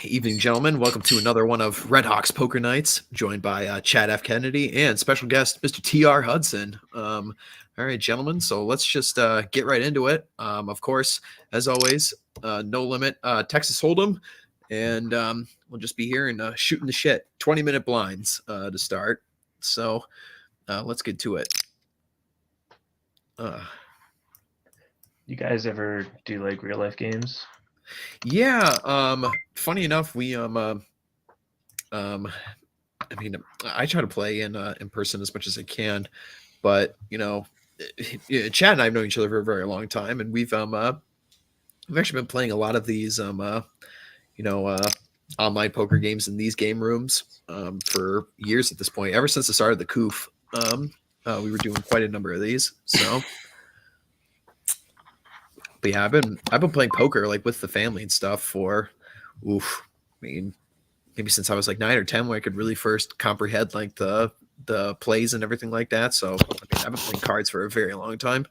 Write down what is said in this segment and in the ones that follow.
Evening, gentlemen. Welcome to another one of Red Hawks Poker Nights, joined by Chad F. Kennedy and special guest Mr. T.R. Hudson. All right, gentlemen. So let's just get right into it. Of course, as always, no limit Texas Hold'em, and we'll just be here and shooting the shit. 20-minute blinds to start. So let's get to it. You guys ever do like real life games? Yeah. Funny enough, we I mean, I try to play in person as much as I can, but Chad and I have known each other for a very long time, and we've actually been playing a lot of these online poker games in these game rooms for years at this point. Ever since the start of the COOF, we were doing quite a number of these. So, but yeah, I've been playing poker like with the family and stuff for, maybe since I was like 9 or 10, when I could really first comprehend like the plays and everything like that. So I've been playing cards for a very long time.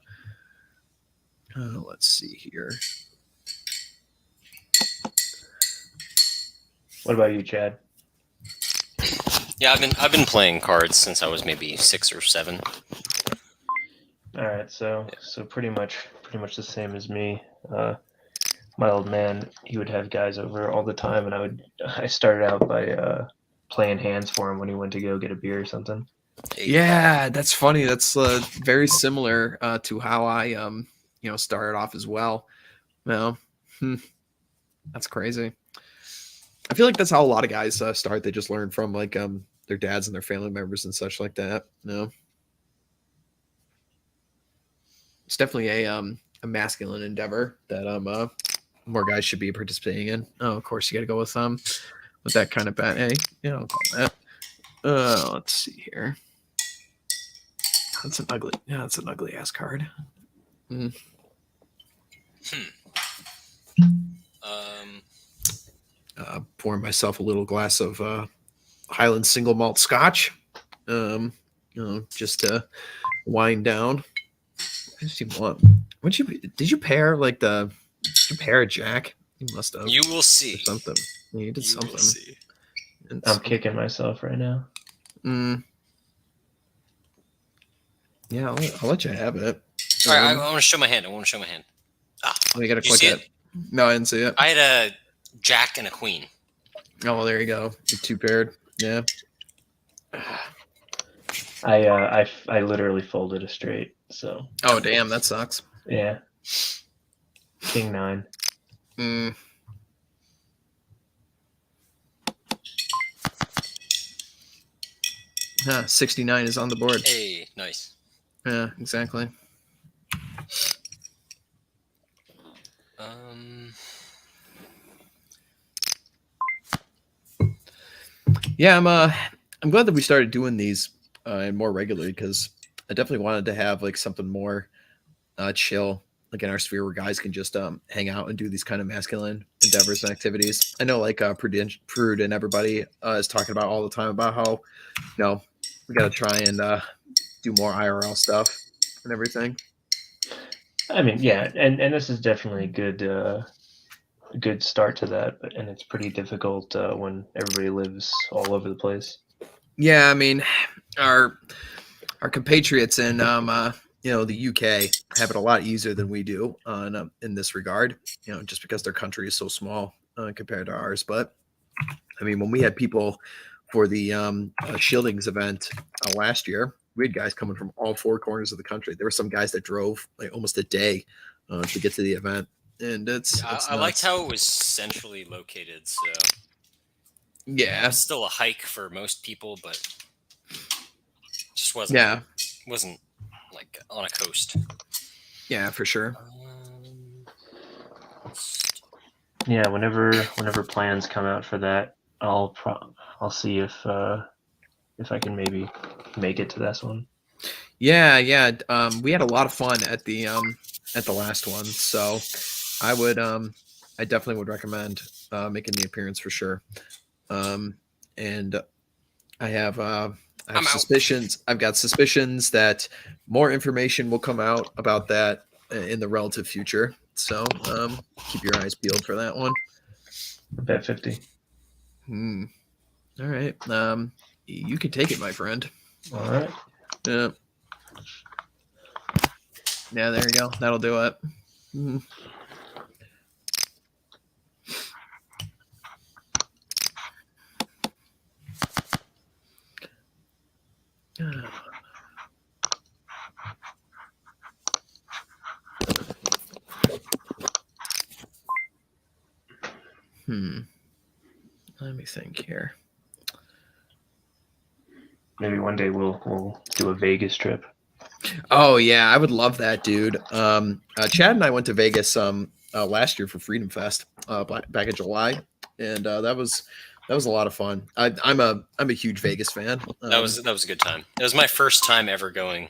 Let's see here. What about you, Chad? Yeah, I've been playing cards since I was maybe 6 or 7. All right, so pretty much the same as me. My old man, he would have guys over all the time, and I started out by playing hands for him when he went to go get a beer or something. Yeah, that's funny. That's very similar to how I started off as well. Well, that's crazy. I feel like that's how a lot of guys start. They just learn from like their dads and their family members and such like that. No, it's definitely a masculine endeavor that more guys should be participating in. Oh, of course, you got to go with that kind of bet. Hey, that. Let's see here. That's an ugly ass card. Pouring myself a little glass of Highland single malt scotch, just to wind down. Did you pair like did you pair a jack? You must have. You will see something. You did something. Will see. I'm kicking myself right now. Yeah, I'll let you have it. All right, I want to show my hand. You gotta click it. No, I didn't see it. I had a jack and a queen. Oh, well, there you go. You're two paired. Yeah. I literally folded a straight. So. Oh damn, that sucks. Yeah. King 9. 69 is on the board. Hey, nice. Yeah, exactly. Yeah, I'm glad that we started doing these more regularly, because I definitely wanted to have like something more chill, like in our sphere, where guys can just hang out and do these kind of masculine endeavors and activities. I know like Prude and everybody is talking about all the time about how we got to try and do more IRL stuff and everything. I mean, yeah, and this is definitely a good start to that, and it's pretty difficult when everybody lives all over the place. Yeah, I mean, our compatriots in the UK have it a lot easier than we do in this regard. Just because their country is so small compared to ours. But I mean, when we had people for the Shieldings event last year, we had guys coming from all four corners of the country. There were some guys that drove like almost a day to get to the event, and I liked how it was centrally located. So yeah, it's still a hike for most people, but just wasn't like on a coast. Yeah, for sure. Yeah, whenever plans come out for that, I'll see if I can maybe make it to this one. Yeah. We had a lot of fun at the last one, so I definitely would recommend making the appearance for sure. And I have suspicions. I've got suspicions that more information will come out about that in the relative future. So keep your eyes peeled for that one. Bet 50. All right. You can take it, my friend. All right. Yeah. Yeah, there you go. That'll do it. Let me think here. Maybe one day we'll do a Vegas trip. Oh yeah, I would love that, dude. Chad and I went to Vegas last year for Freedom Fest back in July, and that was a lot of fun. I'm a huge Vegas fan. That was a good time. It was my first time ever going,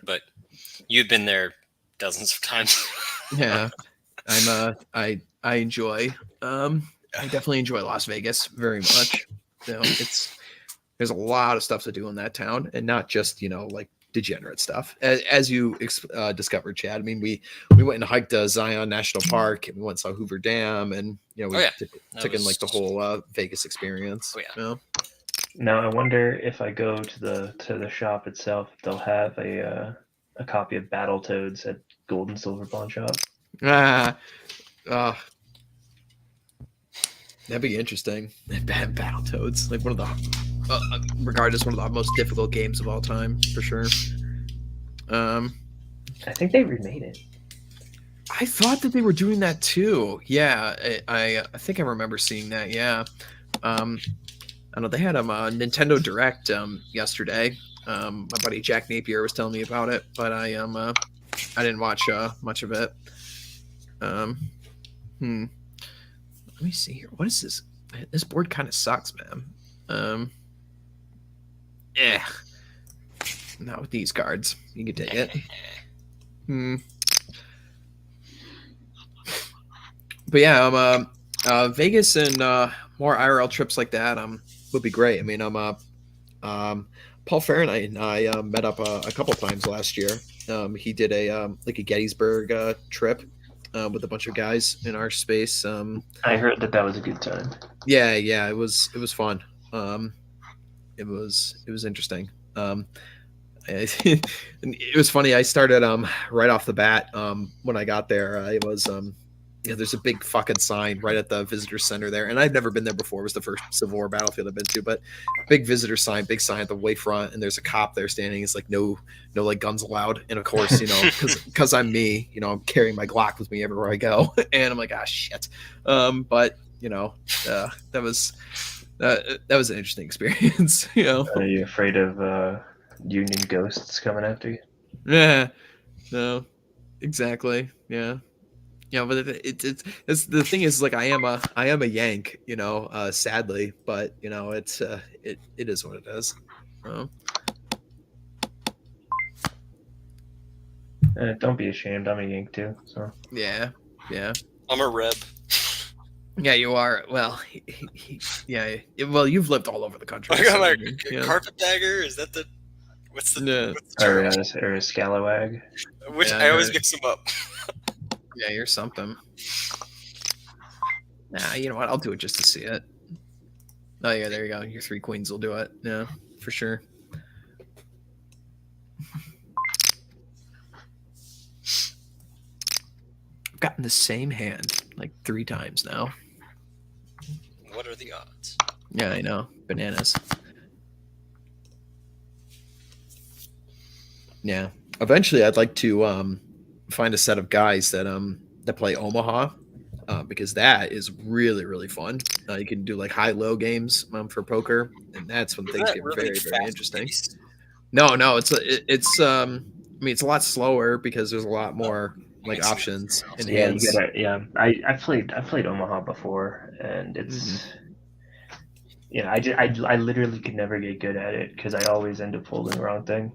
but you've been there dozens of times. Yeah, I enjoy. I definitely enjoy Las Vegas very much. You know, there's a lot of stuff to do in that town, and not just like degenerate stuff, as you discovered, Chad. I mean, we went and hiked Zion National Park, and we went and saw Hoover Dam, and we took in like the whole Vegas experience. Oh, yeah. You know? Now I wonder if I go to the shop itself, if they'll have a copy of Battletoads at Gold and Silver Pawn Shop. That'd be interesting. Battletoads, like one of the regarded as one of the most difficult games of all time, for sure. I think they remade it. I thought that they were doing that too. Yeah, I think I remember seeing that. Yeah. I know they had a Nintendo Direct yesterday. My buddy Jack Napier was telling me about it, but I didn't watch much of it. Let me see here. What is this? This board kind of sucks, man. Not with these cards. You can take it. But yeah, Vegas and more IRL trips like that would be great. I mean, Paul Fahrenheit and I met up a couple times last year. He did a Gettysburg trip with a bunch of guys in our space. I heard that was a good time. Yeah, it was fun. It was interesting. It was funny. I started right off the bat when I got there. I was there's a big fucking sign right at the visitor center there, and I've never been there before. It was the first Civil War battlefield I've been to, but big visitor sign, big sign at the way front, and there's a cop there standing. It's like no like guns allowed, and of course because I'm me, I'm carrying my Glock with me everywhere I go, and I'm like shit. But that was an interesting experience. Are you afraid of Union ghosts coming after you? Yeah, no, exactly. Yeah. But it's the thing is, like, I am a Yank, sadly, but it's it is what it is. Don't be ashamed. I'm a Yank too. So yeah. I'm a Reb. Yeah, you are. Well, yeah. Well, you've lived all over the country. I got my carpetbagger. Is that the what's the or a scalawag? Which I always mix them up. Yeah, you're something. Nah, you know what? I'll do it just to see it. Oh yeah, there you go. Your 3 queens will do it. Yeah, for sure. I've gotten the same hand like 3 times now. What are the odds? Yeah, I know. Bananas. Yeah. Eventually I'd like to find a set of guys that play Omaha, because that is really, really fun. You can do like high-low games for poker, and that's when things get really very interesting. No, it's I mean, it's a lot slower because there's a lot more like options and hands. I played Omaha before, and it's I literally could never get good at it because I always end up holding the wrong thing.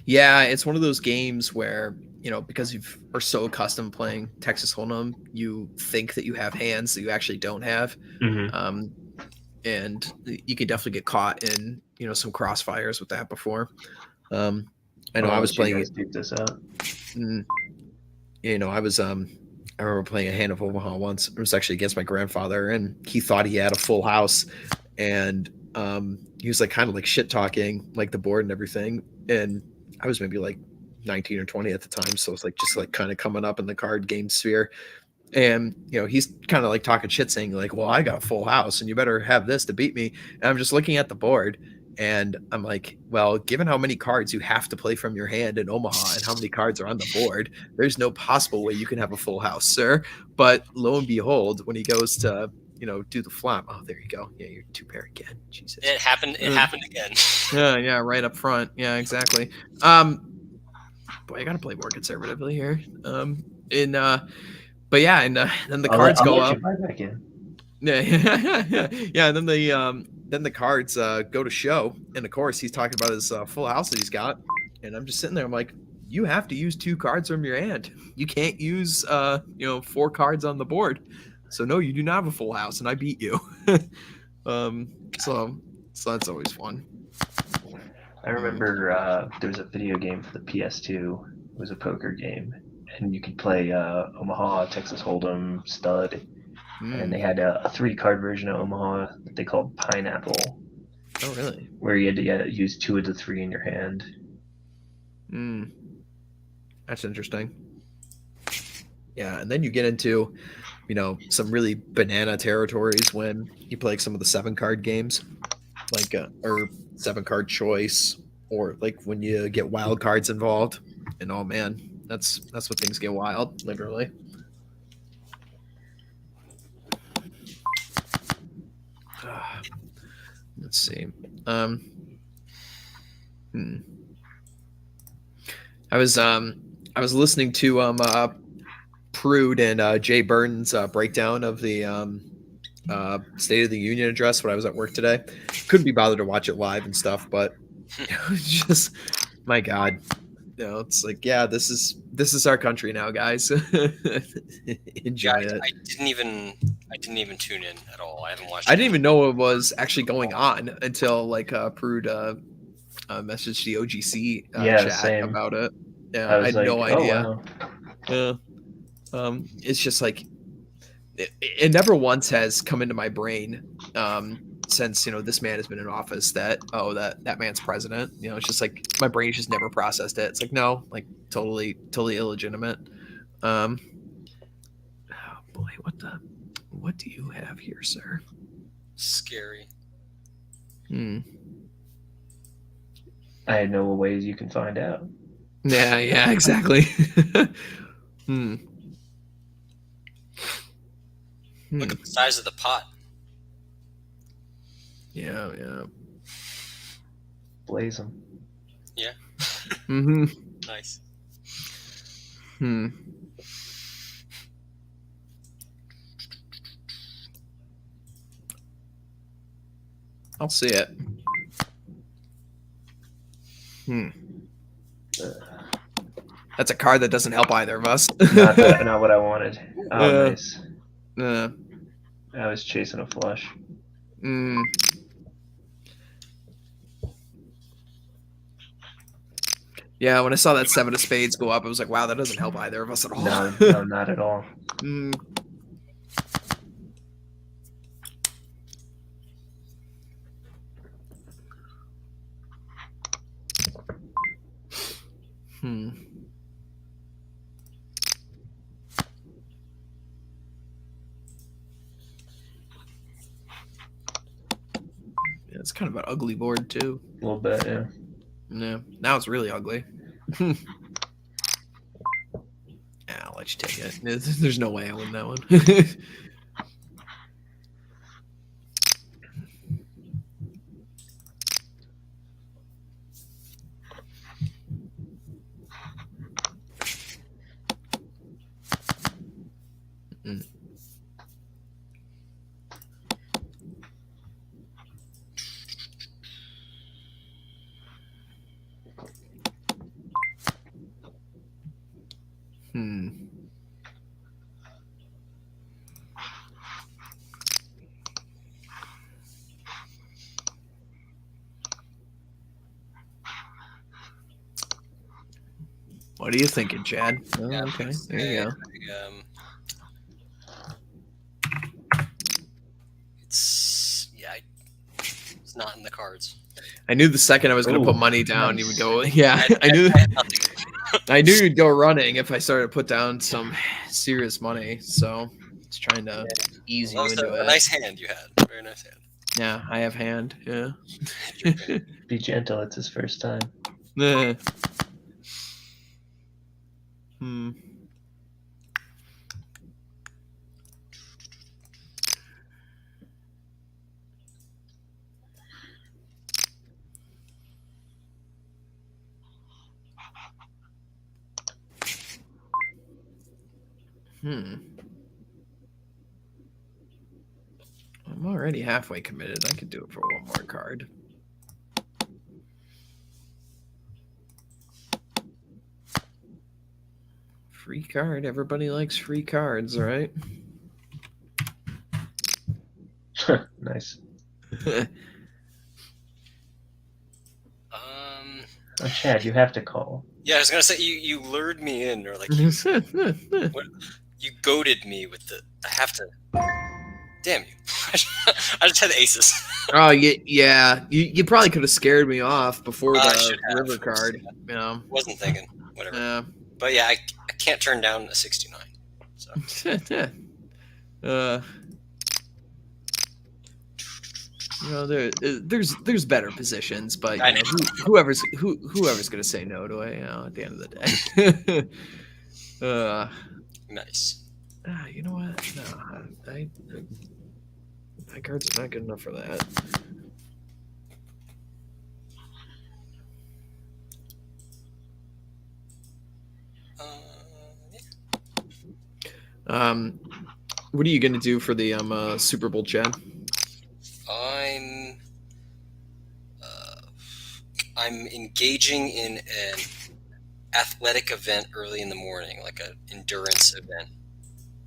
Yeah, it's one of those games where because you are so accustomed playing Texas Hold'em, you think that you have hands that you actually don't have, and you can definitely get caught in some crossfires with that before. I know I was playing it. This out. I I remember playing a hand of Omaha once. It was actually against my grandfather, and he thought he had a full house, and he was like kind of like shit talking like the board and everything. And I was maybe like 19 or 20 at the time, so it's like just like kind of coming up in the card game sphere. And he's kind of like talking shit, saying like, "Well, I got a full house, and you better have this to beat me." And I'm just looking at the board, and I'm like, "Well, given how many cards you have to play from your hand in Omaha, and how many cards are on the board, there's no possible way you can have a full house, sir." But lo and behold, when he goes to do the flop, oh, there you go. Yeah, you're two pair again. Jesus, It happened. It happened again. yeah, right up front. Yeah, exactly. Boy, I gotta play more conservatively here. But yeah, and then the cards go up. Yeah, yeah. And then the cards go to show, and of course he's talking about his full house that he's got, and I'm just sitting there. I'm like, you have to use 2 cards from your hand. You can't use 4 cards on the board. So no, you do not have a full house, and I beat you. So that's always fun. I remember there was a video game for the PS2. It was a poker game, and you could play Omaha, Texas Hold'em, Stud, and they had a 3-card version of Omaha that they called Pineapple. Oh, really? Where you had to use 2 of the 3 in your hand. That's interesting. Yeah, and then you get into some really banana territories when you play like some of the 7-card games, like or 7-card choice, or like when you get wild cards involved. And oh man, that's what things get wild, literally. Let's see. I was listening to Prude and Jay Burton's breakdown of the State of the Union address when I was at work today. Couldn't be bothered to watch it live and stuff, but just my God, it's like, yeah, this is our country now, guys. Enjoy it. I didn't even tune in at all. I haven't watched. I didn't even know it was actually going on until like Prude messaged the OGC chat same. about it. Yeah, I had no idea. Wow. Yeah. It's just like it never once has come into my brain since this man has been in office that man's president. It's just like my brain just never processed it. It's like, no, like totally illegitimate. Oh boy, what do you have here, sir? Scary. I had no ways you can find out. Yeah, exactly. Look at the size of the pot. Yeah. Blaze them. Yeah. Nice. I'll see it. That's a card that doesn't help either of us. Not what I wanted. Oh, nice. I was chasing a flush. Yeah, when I saw that 7 of spades go up, I was like, wow, that doesn't help either of us at all. No, not at all. Yeah, it's kind of an ugly board too. A little bit, yeah. Yeah, now it's really ugly. Yeah, I'll let you take it. There's no way I win that one. What are you thinking, Chad? Oh, okay, there you go. not in the cards. I knew the second I was going to Ooh, put money down, you would nice. go. Yeah, I knew. I had nothing. I knew you'd go running if I started to put down some serious money. So it's trying to ease That you was into a it. nice hand you had. Very nice hand. Yeah, I have hand. Yeah. Be gentle. It's his first time. Eh. Hmm. Hmm. I'm already halfway committed. I could do it for one more card. Free card. Everybody likes free cards, right? Nice. Um, Chad, you have to call. yeah, I was gonna say you lured me in, or like you goaded me with the. I have to. Damn you! I just had aces. Oh yeah. You probably could have scared me off before I the should have. river card. You know. Wasn't thinking. Whatever. Yeah. But yeah, I can't turn down a 69. So you know, there's better positions, but I you know, whoever's gonna say no to it, you know, at the end of the day. nice. You know what? No, my cards are not good enough for that. Yeah. What are you gonna do for the Super Bowl, Chad? I'm engaging in an athletic event early in the morning, like an endurance event.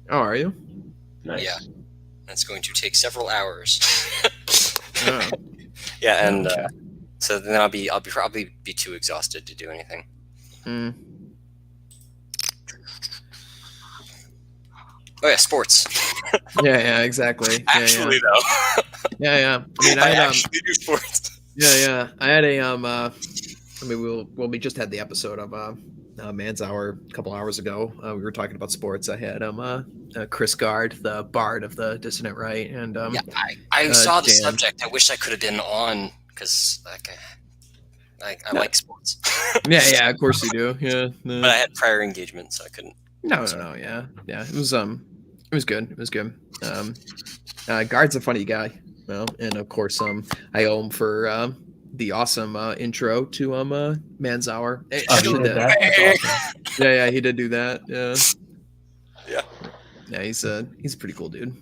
Oh, are you? Nice. Yeah. That's going to take several hours. Oh. Yeah, and so then I'll probably be too exhausted to do anything. Mm. Oh yeah, sports. Yeah, exactly. Actually, though. Yeah. I mean, I actually do sports. Yeah. I had a I mean, we just had the episode of Man's Hour a couple hours ago. We were talking about sports. I had Chris Gard, the Bard of the Dissonant Right, and yeah, I saw the Dan. subject. I wish I could have been on because I like sports. yeah, of course you do. Yeah, no. But I had prior engagement, so I couldn't. No, yeah. It was good. It was good. Gard's a funny guy, you know, and of course, I owe him for the awesome intro to Man's Hour. Oh, he did that? That's awesome. Yeah, he did do that. Yeah. Yeah, he's a pretty cool dude.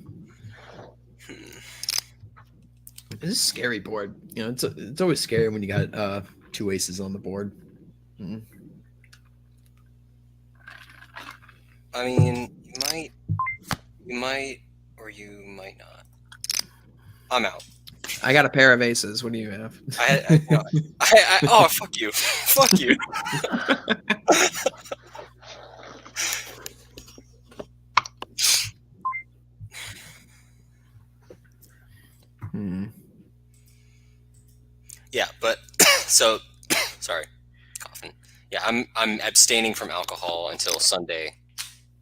This is a scary board. You know, it's always scary when you got two aces on the board. Mm. I mean, you might, or you might not. I'm out. I got a pair of aces. What do you have? Oh, fuck you. Fuck you. Yeah, but so sorry, coughing. Yeah, I'm abstaining from alcohol until Sunday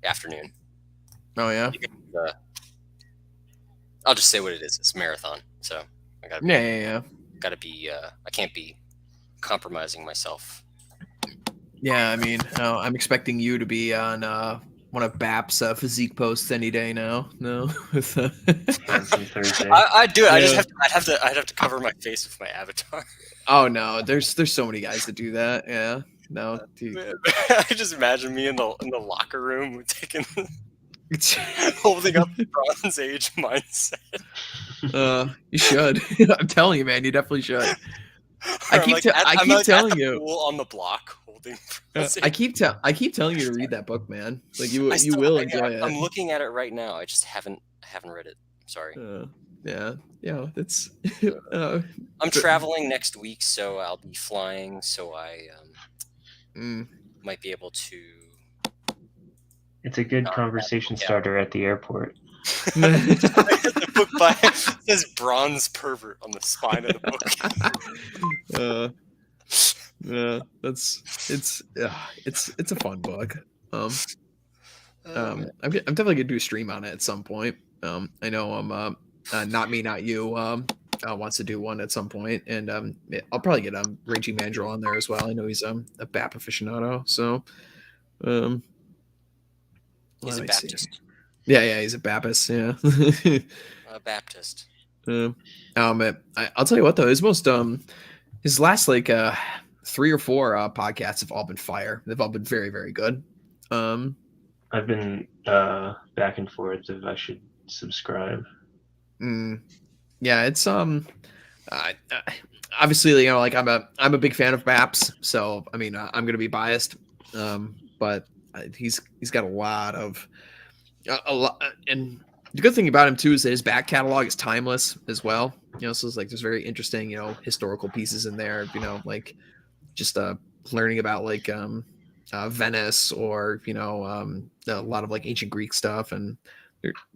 afternoon. Oh yeah. I'll just say what it is. It's a marathon, so I gotta. Yeah. Gotta be. I can't be compromising myself. Yeah, I mean, I'm expecting you to be on one of BAP's physique posts any day now. No, Thursday. I'd do it. Yeah. I'd have to cover my face with my avatar. Oh no, there's so many guys that do that. Yeah, no, dude. I just imagine me in the locker room taking, holding up the Bronze Age mindset. You should. I'm telling you, man, you definitely should. I keep telling you on the block holding. I keep telling you to read that book, man. Like you will enjoy it. I'm looking at it right now. I just haven't read it. Sorry. Yeah, it's. I'm traveling next week, so I'll be flying. So I might be able to. It's a good conversation starter at the airport. The book by it says bronze pervert on the spine of the book. Yeah, it's a fun book. I'm definitely gonna do a stream on it at some point. I know Not Me Not You wants to do one at some point, and I'll probably get Raging Mandrill on there as well. I know he's a BAP aficionado, so He's a let me see. Baptist. Yeah, he's a Baptist. Yeah. A Baptist. I'll tell you what though, his last like 3 or 4 podcasts have all been fire. They've all been very, very good. I've been back and forth if I should subscribe. Yeah, it's obviously, you know, like I'm a big fan of Baps, so I mean I'm gonna be biased, but he's got a lot, and the good thing about him too is that his back catalog is timeless as well. You know, so it's like there's very interesting, you know, historical pieces in there. You know, like just learning about like Venice, or you know, a lot of like ancient Greek stuff, and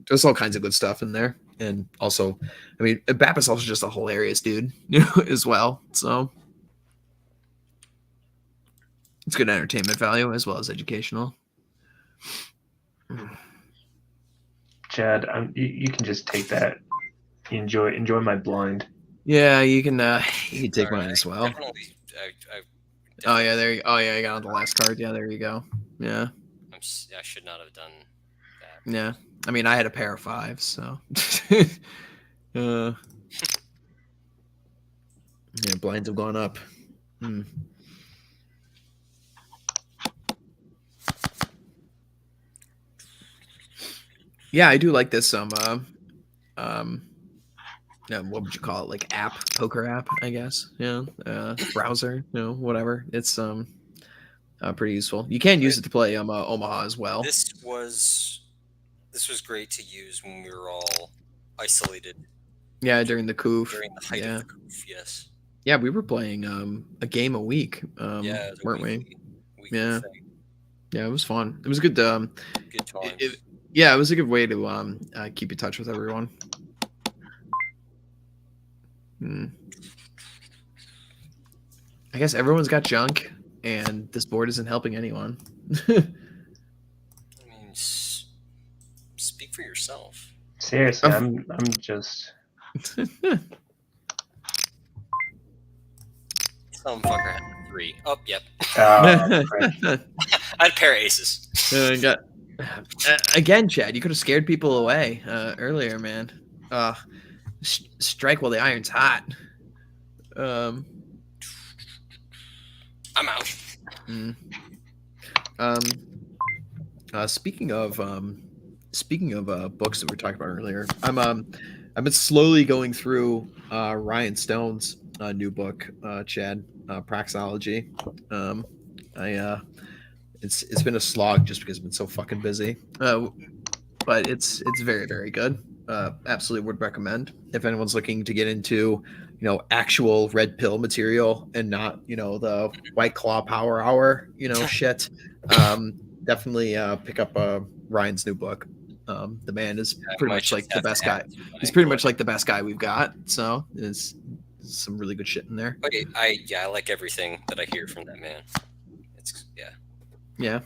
there's all kinds of good stuff in there. And also, I mean, Bap is also just a hilarious dude, you know, as well. So it's good entertainment value as well as educational. Chad, you can just take that. Enjoy my blind. Yeah, you can take mine as well. Definitely, Oh yeah, there you. Oh yeah, you got on the last card. Yeah, there you go. Yeah. I should not have done that. Yeah. I mean, I had a pair of 5s, so. Yeah, blinds have gone up. Yeah, I do like this. What would you call it? Like poker app, I guess. Yeah, browser. You know, whatever. It's pretty useful. You can use it to play Omaha as well. This was great to use when we were all isolated. Yeah, during the coup. During the height of the coup, yes. Yeah, we were playing a game a week. Yeah, weren't we? Weekly Yeah. thing. Yeah, it was fun. It was good. Good times. Yeah, it was a good way to keep in touch with everyone. I guess everyone's got junk, and this board isn't helping anyone. I mean, speak for yourself. Seriously, I'm just. Some fucker had 3. Oh, yep. Right. I had a pair of aces. Again, Chad, you could have scared people away earlier, man. Strike while the iron's hot. I'm out. Speaking of books that we were talking about earlier, I've been slowly going through Ryan Stone's new book, Chad, Praxology. It's been a slog just because I've been so fucking busy. But it's very, very good. Absolutely would recommend if anyone's looking to get into, you know, actual red pill material and not, you know, the White Claw Power Hour, you know, shit. Definitely pick up Ryan's new book. The man is pretty much like the best guy. He's pretty much like the best guy we've got. So there's some really good shit in there. Okay, I like everything that I hear from that man. It's Yeah.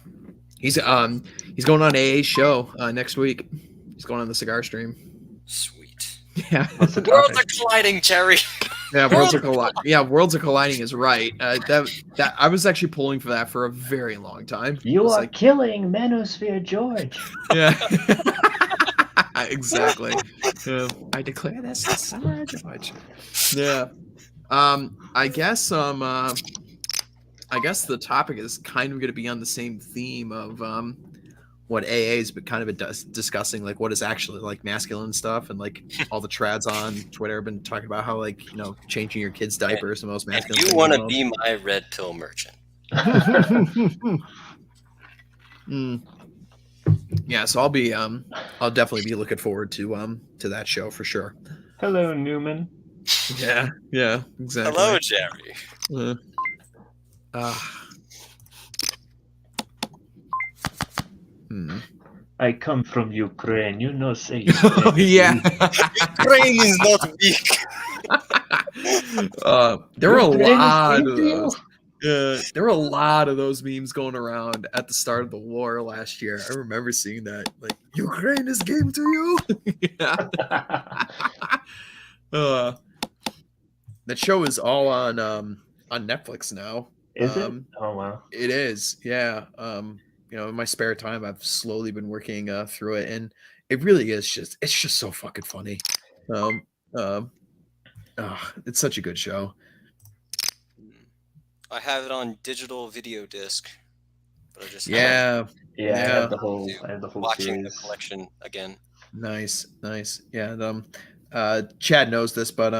He's going on AA's show next week. He's going on the cigar stream. Sweet. Yeah. What's the Worlds topic? are colliding, Jerry. Yeah, worlds are colliding. Yeah, worlds are colliding is right. That I was actually pulling for that for a very long time. You are like, killing Manosphere George. yeah. Exactly. I declare this Summer George. Yeah. I guess the topic is kind of going to be on the same theme of what AA has been kind of discussing, like what is actually like masculine stuff, and like all the trads on Twitter have been talking about how, like, you know, changing your kids' diaper is the most masculine. You want to be my red pill merchant? Yeah, so I'll definitely be looking forward to that show for sure. Hello, Newman. Yeah, exactly. Hello, Jerry. I come from Ukraine. You know, say Oh, Ukraine is yeah. Ukraine is not weak. There were a Ukraine is lot deep of to you? those. There were a lot of those memes going around at the start of the war last year. I remember seeing that, like, Ukraine is game to you. Yeah. That show is all on Netflix now. Is it? Oh wow. It is, yeah. In my spare time, I've slowly been working through it, and it really is it's just so fucking funny. Um, um, it's such a good show. I have it on digital video disc, but I just Yeah, Yeah, I Yeah. have the whole watching the series. collection again. nice. Yeah, and, Chad knows this, but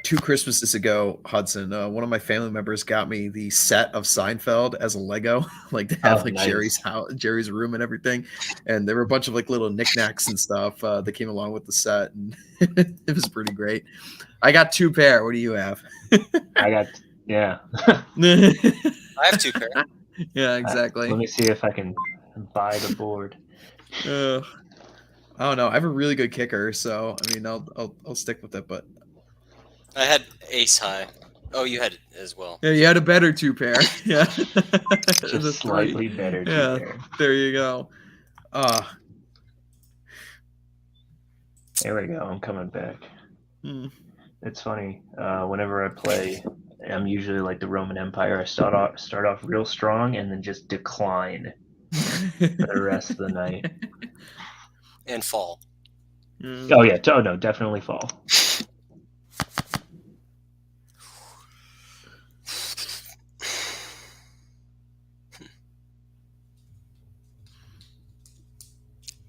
2 Christmases ago, Hudson, one of my family members got me the set of Seinfeld as a Lego, like to have Oh, like nice. Jerry's room and everything, and there were a bunch of like little knickknacks and stuff that came along with the set, and it was pretty great. I got 2 pair. What do you have? I got yeah. Yeah, I have 2 pair. exactly. Let me see if I can buy the board. I don't know. I have a really good kicker, so I mean, I'll stick with it. But I had ace high. Oh, you had it as well. yeah, you had a better 2 pair. Yeah, the Just 3. slightly better. Yeah. There. There you go. There we go. I'm coming back. Hmm. It's funny. Whenever I play, I'm usually like the Roman Empire. I start off real strong and then just decline for the rest of the night. And fall. Oh yeah. Oh no, definitely fall.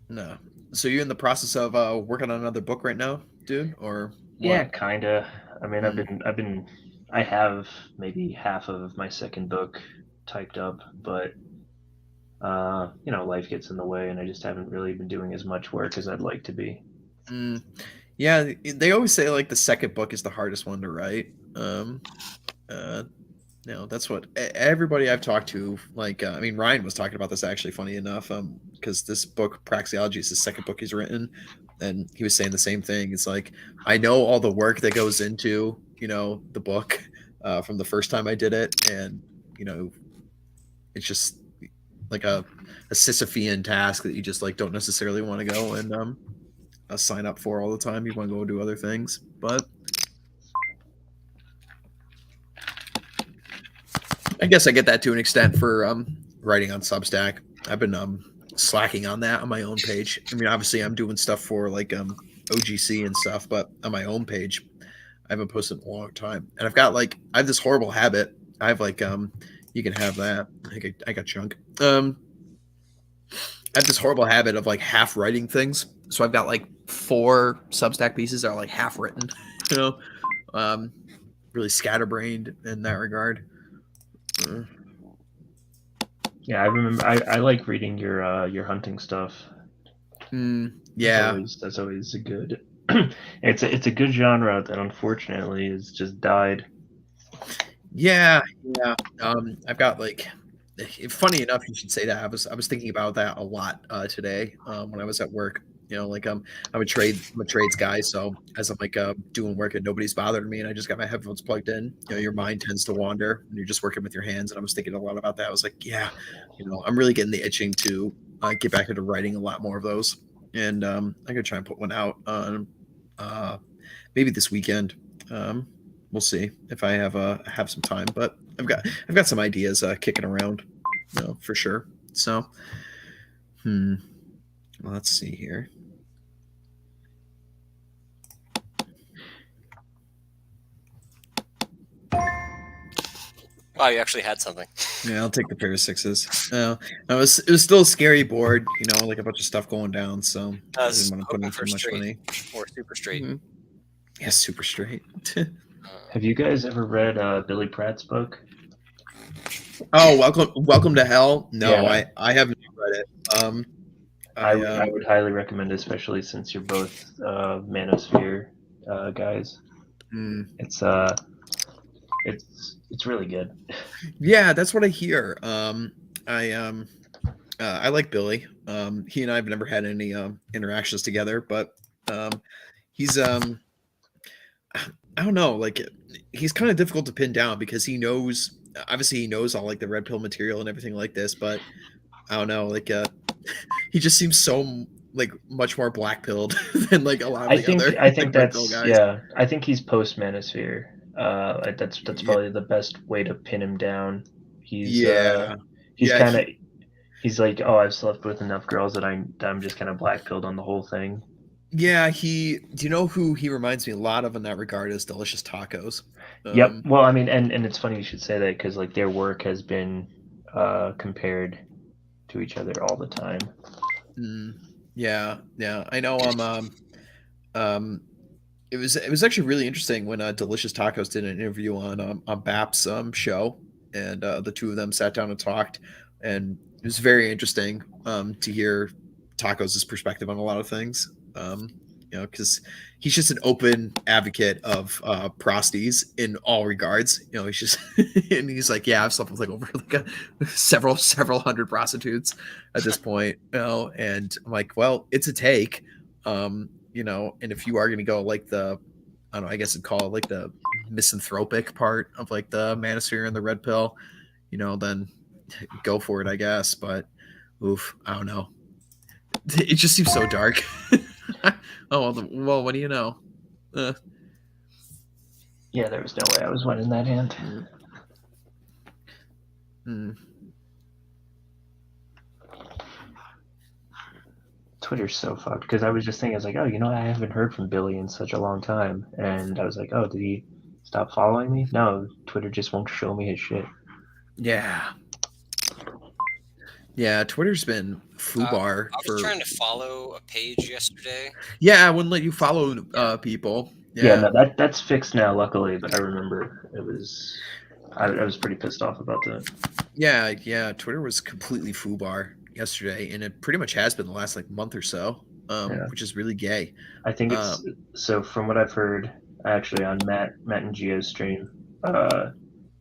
No. So you're in the process of working on another book right now, dude, or what? Yeah, kinda. I mean, I have maybe half of my second book typed up, but life gets in the way, and I just haven't really been doing as much work as I'd like to be. Yeah, they always say like the second book is the hardest one to write. That's what everybody I've talked to, like, I mean, Ryan was talking about this actually, funny enough, because this book, Praxeology, is the second book he's written, and he was saying the same thing. It's like, I know all the work that goes into, the book from the first time I did it, and, it's just like a Sisyphean task that you just like don't necessarily want to go and sign up for all the time. You want to go do other things, but I guess I get that to an extent for writing on Substack. I've been slacking on that on my own page. I mean, obviously I'm doing stuff for like OGC and stuff, but on my own page, I haven't posted in a long time. And I have this horrible habit. I have like you can have that. I got chunk. I have this horrible habit of like half writing things. So I've got like 4 Substack pieces that are like half written, really scatterbrained in that regard. Yeah, I remember. I like reading your hunting stuff. Yeah, that's always a good. It's a good genre that unfortunately has just died. Yeah. I've got like, funny enough, you should say that. I was thinking about that a lot today when I was at work. Like I'm a trades guy, so as I'm like doing work and nobody's bothering me, and I just got my headphones plugged in, your mind tends to wander and you're just working with your hands. And I was thinking a lot about that. I was like, yeah, I'm really getting the itching to get back into writing a lot more of those, and I'm gonna try and put one out on maybe this weekend. We'll see if I have some time, but I've got some ideas kicking around, for sure. So, let's see here. Wow, you actually had something. Yeah, I'll take the pair of 6s. It was still a scary board, like a bunch of stuff going down. So I didn't want to put in too much money. Or super straight. Mm-hmm. Yeah, super straight. Have you guys ever read Billy Pratt's book? Oh, welcome to hell. No, Yeah. I haven't read it. I would highly recommend it, especially since you're both Manosphere guys. It's really good. Yeah, that's what I hear. I like Billy. He and I have never had any interactions together, but he's I don't know, like he's kind of difficult to pin down because he knows obviously he knows all like the red pill material and everything like this, but I don't know, like he just seems so like much more black pilled than like a lot of I the think other I think like red pill that's guys. yeah. I think he's post Manosphere. That's Yeah, probably the best way to pin him down. He's yeah, he's yeah. kind of he's like, oh, I've slept with enough girls that I'm just kind of black pilled on the whole thing. Yeah, he. Do you know who he reminds me a lot of in that regard is Delicious Tacos. Yep. Um, Well, I mean, and it's funny you should say that because like their work has been compared to each other all the time. mm, yeah, yeah. I know. Um, it was actually really interesting when Delicious Tacos did an interview on BAP's show, and the two of them sat down and talked, and it was very interesting to hear Tacos' perspective on a lot of things. Because he's just an open advocate of prosties in all regards. He's just and he's like, yeah, I've slept with like over like several hundred prostitutes at this point. And I'm like, well, it's a take. And if you are going to go like I don't know, I guess it'd call it like the misanthropic part of like the manosphere and the red pill, then go for it, I guess. But oof, I don't know. It just seems so dark. Oh, well, what do you know? Uh, Yeah, there was no way I was winning that hand. mm, mm. Twitter's so fucked because I was just thinking, I was like, oh, I haven't heard from Billy in such a long time, and I was like, oh, did he stop following me? No, Twitter just won't show me his shit. Yeah. Yeah, Twitter's been foobar I was for. trying to follow a page yesterday. Yeah, I wouldn't let you follow people. Yeah, Yeah. no, that's fixed now, luckily. But I remember I was pretty pissed off about that. Yeah. Twitter was completely foobar yesterday, and it pretty much has been the last like month or so, Yeah, which is really gay. I think Uh, it's so from what I've heard, actually on Matt and Geo's stream,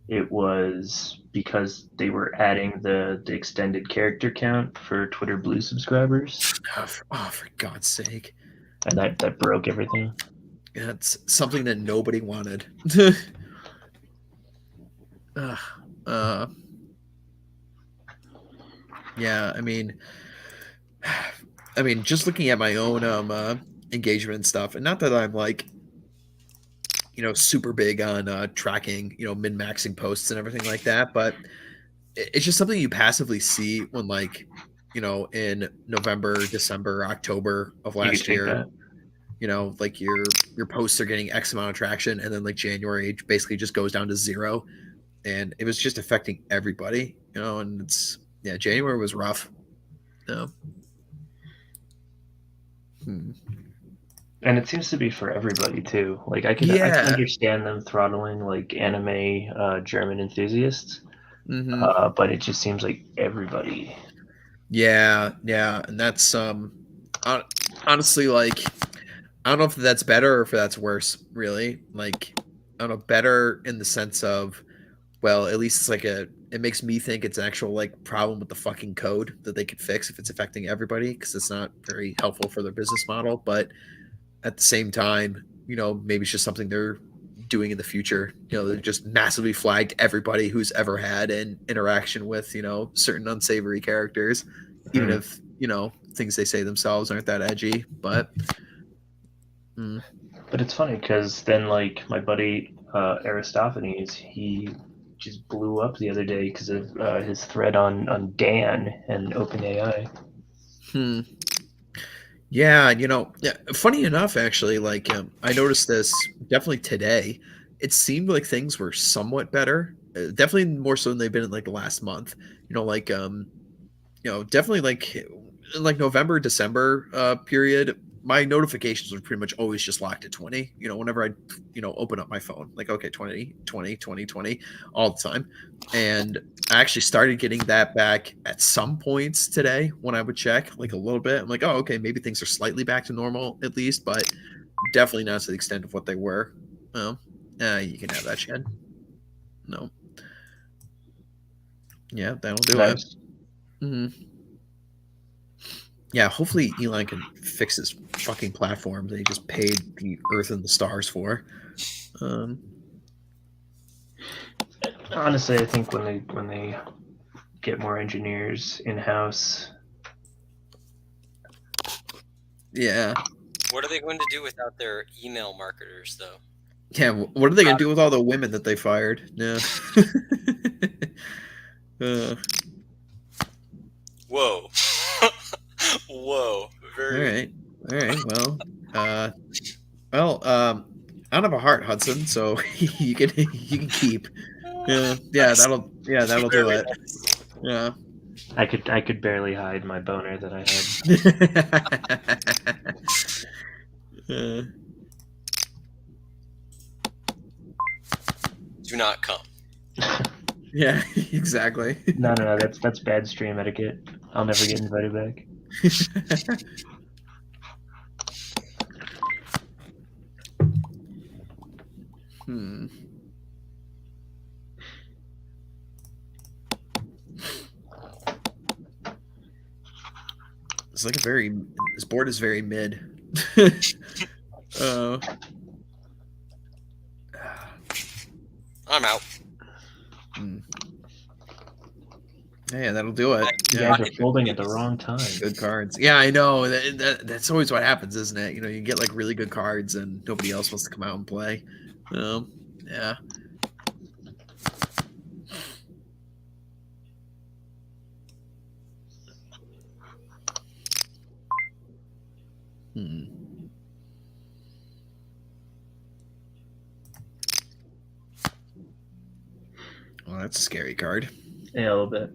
it was because they were adding the extended character count for Twitter Blue subscribers, for God's sake, and that broke everything. that's something that nobody wanted. Ugh, uh, yeah, I mean, just looking at my own engagement and stuff, and not that I'm like super big on tracking min maxing posts and everything like that, but it's just something you passively see when like in November, December, October of You could last take year, that. like your posts are getting X amount of traction, and then like January it basically just goes down to zero, and it was just affecting everybody, and January was rough. No. Hmm. And it seems to be for everybody too. Like I can Yeah. understand them throttling like anime German enthusiasts, Hmm. but it just seems like everybody. Yeah, and that's honestly, like, I don't know if that's better or if that's worse, really. Like, I don't know, better in the sense of, well, at least it's like it makes me think it's an actual like problem with the fucking code that they could fix if it's affecting everybody, because it's not very helpful for their business model. But at the same time, maybe it's just something they're doing in the future. They're just massively flagged everybody who's ever had an interaction with, certain unsavory characters, even Hmm. if, things they say themselves aren't that edgy. But mm, But it's funny because then like my buddy Aristophanes, he just blew up the other day because of his thread on Dan and OpenAI. hmm. Yeah, yeah, funny enough, actually, like I noticed this definitely today. It seemed like things were somewhat better, definitely more so than they've been in like the last month. Like definitely like November, December period, my notifications were pretty much always just locked at 20. Whenever I open up my phone, like okay, 20, 20, 20, 20 all the time. And I actually started getting that back at some points today when I would check like a little bit. I'm like, oh, okay, maybe things are slightly back to normal at least, but definitely not to the extent of what they were. Well, you can have that, Chad. No. Yeah, that'll do it. Nice. Hmm. yeah, hopefully Elon can fix his fucking platform that he just paid the Earth and the stars for. Honestly, I think when they get more engineers in house, Yeah. What are they going to do without their email marketers, though? Yeah, what are they gonna do with all the women that they fired? Yeah. Whoa. Whoa. All Very. right. Well, I don't have a heart, Hudson, so you can keep. Yeah, Nice. that'll do Very it. nice. Yeah. I could barely hide my boner that I had. Do not come. Yeah, exactly. No, that's bad stream etiquette. I'll never get invited back. Hmm. It's like this board is very mid. uh, I'm out. yeah, that'll do it. You Yeah, guys are folding at the wrong time. good cards. Yeah, I know. That's always what happens, isn't it? You get like really good cards and nobody else wants to come out and play. Yeah. Well, that's a scary card. Yeah, a little bit.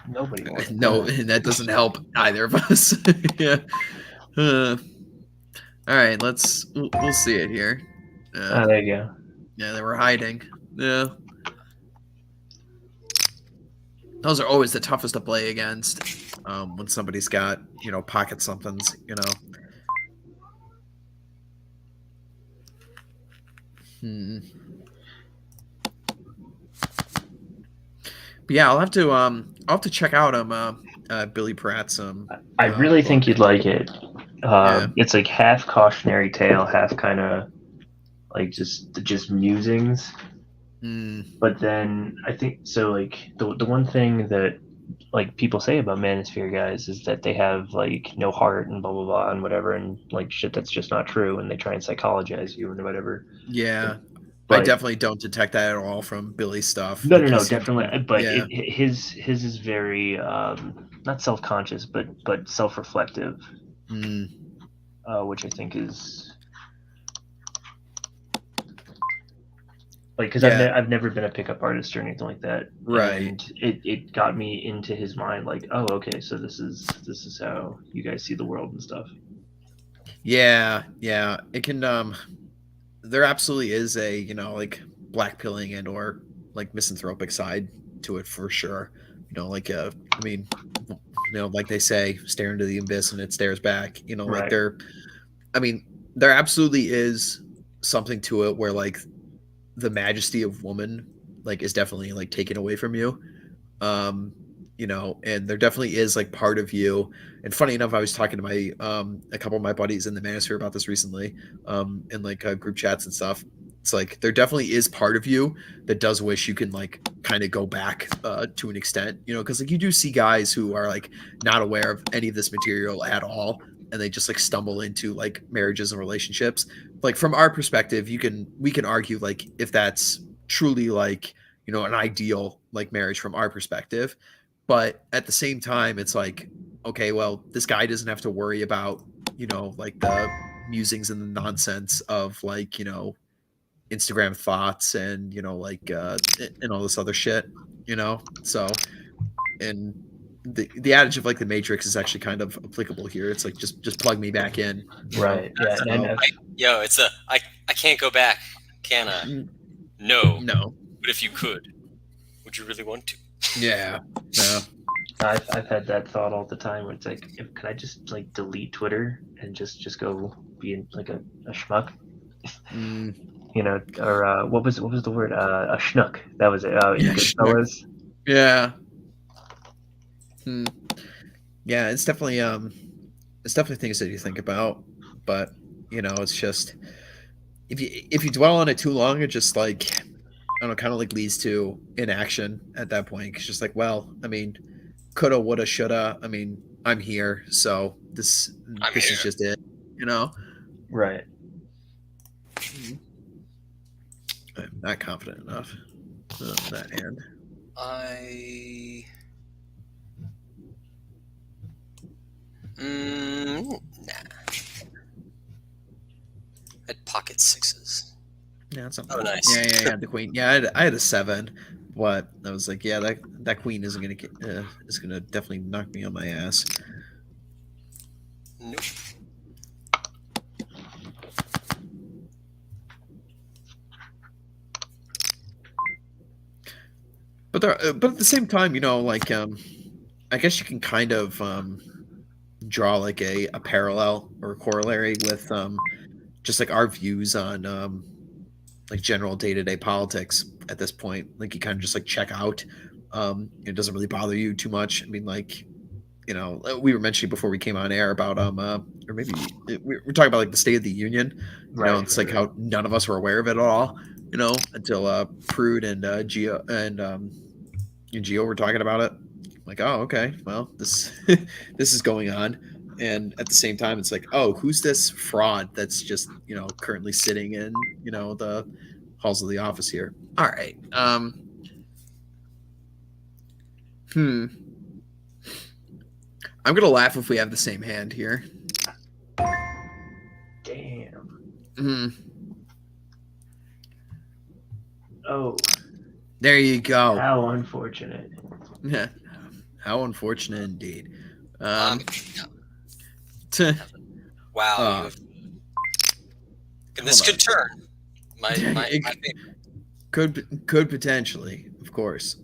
Nobody wants No, that. that doesn't help either of us. Yeah. All right, we'll see it here. There you go. Yeah, they were hiding. Yeah. Those are always the toughest to play against. When somebody's got, pocket somethings, But yeah, I'll have to check out Billy Pratt's I really book. think you'd like it. Yeah. It's like half cautionary tale, half kind of like just musings. But then I think so. Like the one thing that like people say about Manosphere guys is that they have like no heart and blah blah blah and whatever and like shit that's just not true, and they try and psychologize you and whatever. Yeah. But I definitely don't detect that at all from Billy's stuff. No, because definitely. But yeah. his is very not self-conscious, but self-reflective, which I think is like because I've never been a pickup artist or anything like that, right? And it got me into his mind, like, oh, okay, so this is how you guys see the world and stuff. Yeah, it can. There absolutely is a like black pilling and or like misanthropic side to it for sure. Like I mean, like they say, stare into the abyss and it stares back. Like there absolutely is something to it where like the majesty of woman like is definitely like taken away from you. And there definitely is like part of you. And funny enough, I was talking to my a couple of my buddies in the Manosphere about this recently, in like group chats and stuff. It's like there definitely is part of you that does wish you can like kind of go back to an extent, because like you do see guys who are like not aware of any of this material at all, and they just like stumble into like marriages and relationships. Like from our perspective, we can argue like if that's truly like an ideal like marriage from our perspective. But at the same time, it's like, okay, well, this guy doesn't have to worry about, like the musings and the nonsense of like, Instagram thoughts and, like, and all this other shit, So, and the adage of like the Matrix is actually kind of applicable here. It's like, just plug me back in. Right. Yeah. So, it's I can't go back, can I? No. No. But if you could, would you really want to? Yeah. I've had that thought all the time. Where it's like, could I just like delete Twitter and just go be like a schmuck? Mm, You know, or what was the word? A schnook. That was it. In yeah, Goodfellas. yeah. Hmm. Yeah, it's definitely things that you think about, but it's just if you dwell on it too long, it just like I don't know, kind of like leads to inaction at that point. It's just like, well, I mean, coulda, woulda, shoulda. I mean, I'm here, so I'm this here. is just it. You know, Right. I'm not confident enough on that hand. Nah. At pocket sixes. Yeah, that's not Oh, bad. nice. Yeah, the queen. Yeah, I had a 7, but I was like, yeah, that queen isn't gonna is gonna definitely knock me on my ass. Nope. But but at the same time, like I guess you can kind of draw like a parallel or a corollary with just like our views on like general day-to-day politics at this point. Like you kind of just like check out. It doesn't really bother you too much. I mean, like we were mentioning before we came on air about or maybe we're talking about like the State of the Union. Right. It's like how none of us were aware of it at all. Until Prude and Gio and Gio were talking about it. Like, oh, okay, well, this this is going on, and at the same time, it's like, oh, who's this fraud that's just currently sitting in the halls of the office here? All right, I'm gonna laugh if we have the same hand here. Damn. Hmm. Oh, There you go. how unfortunate. Yeah, how unfortunate indeed. Yeah. Wow. This could turn. My favorite. Could potentially, of course.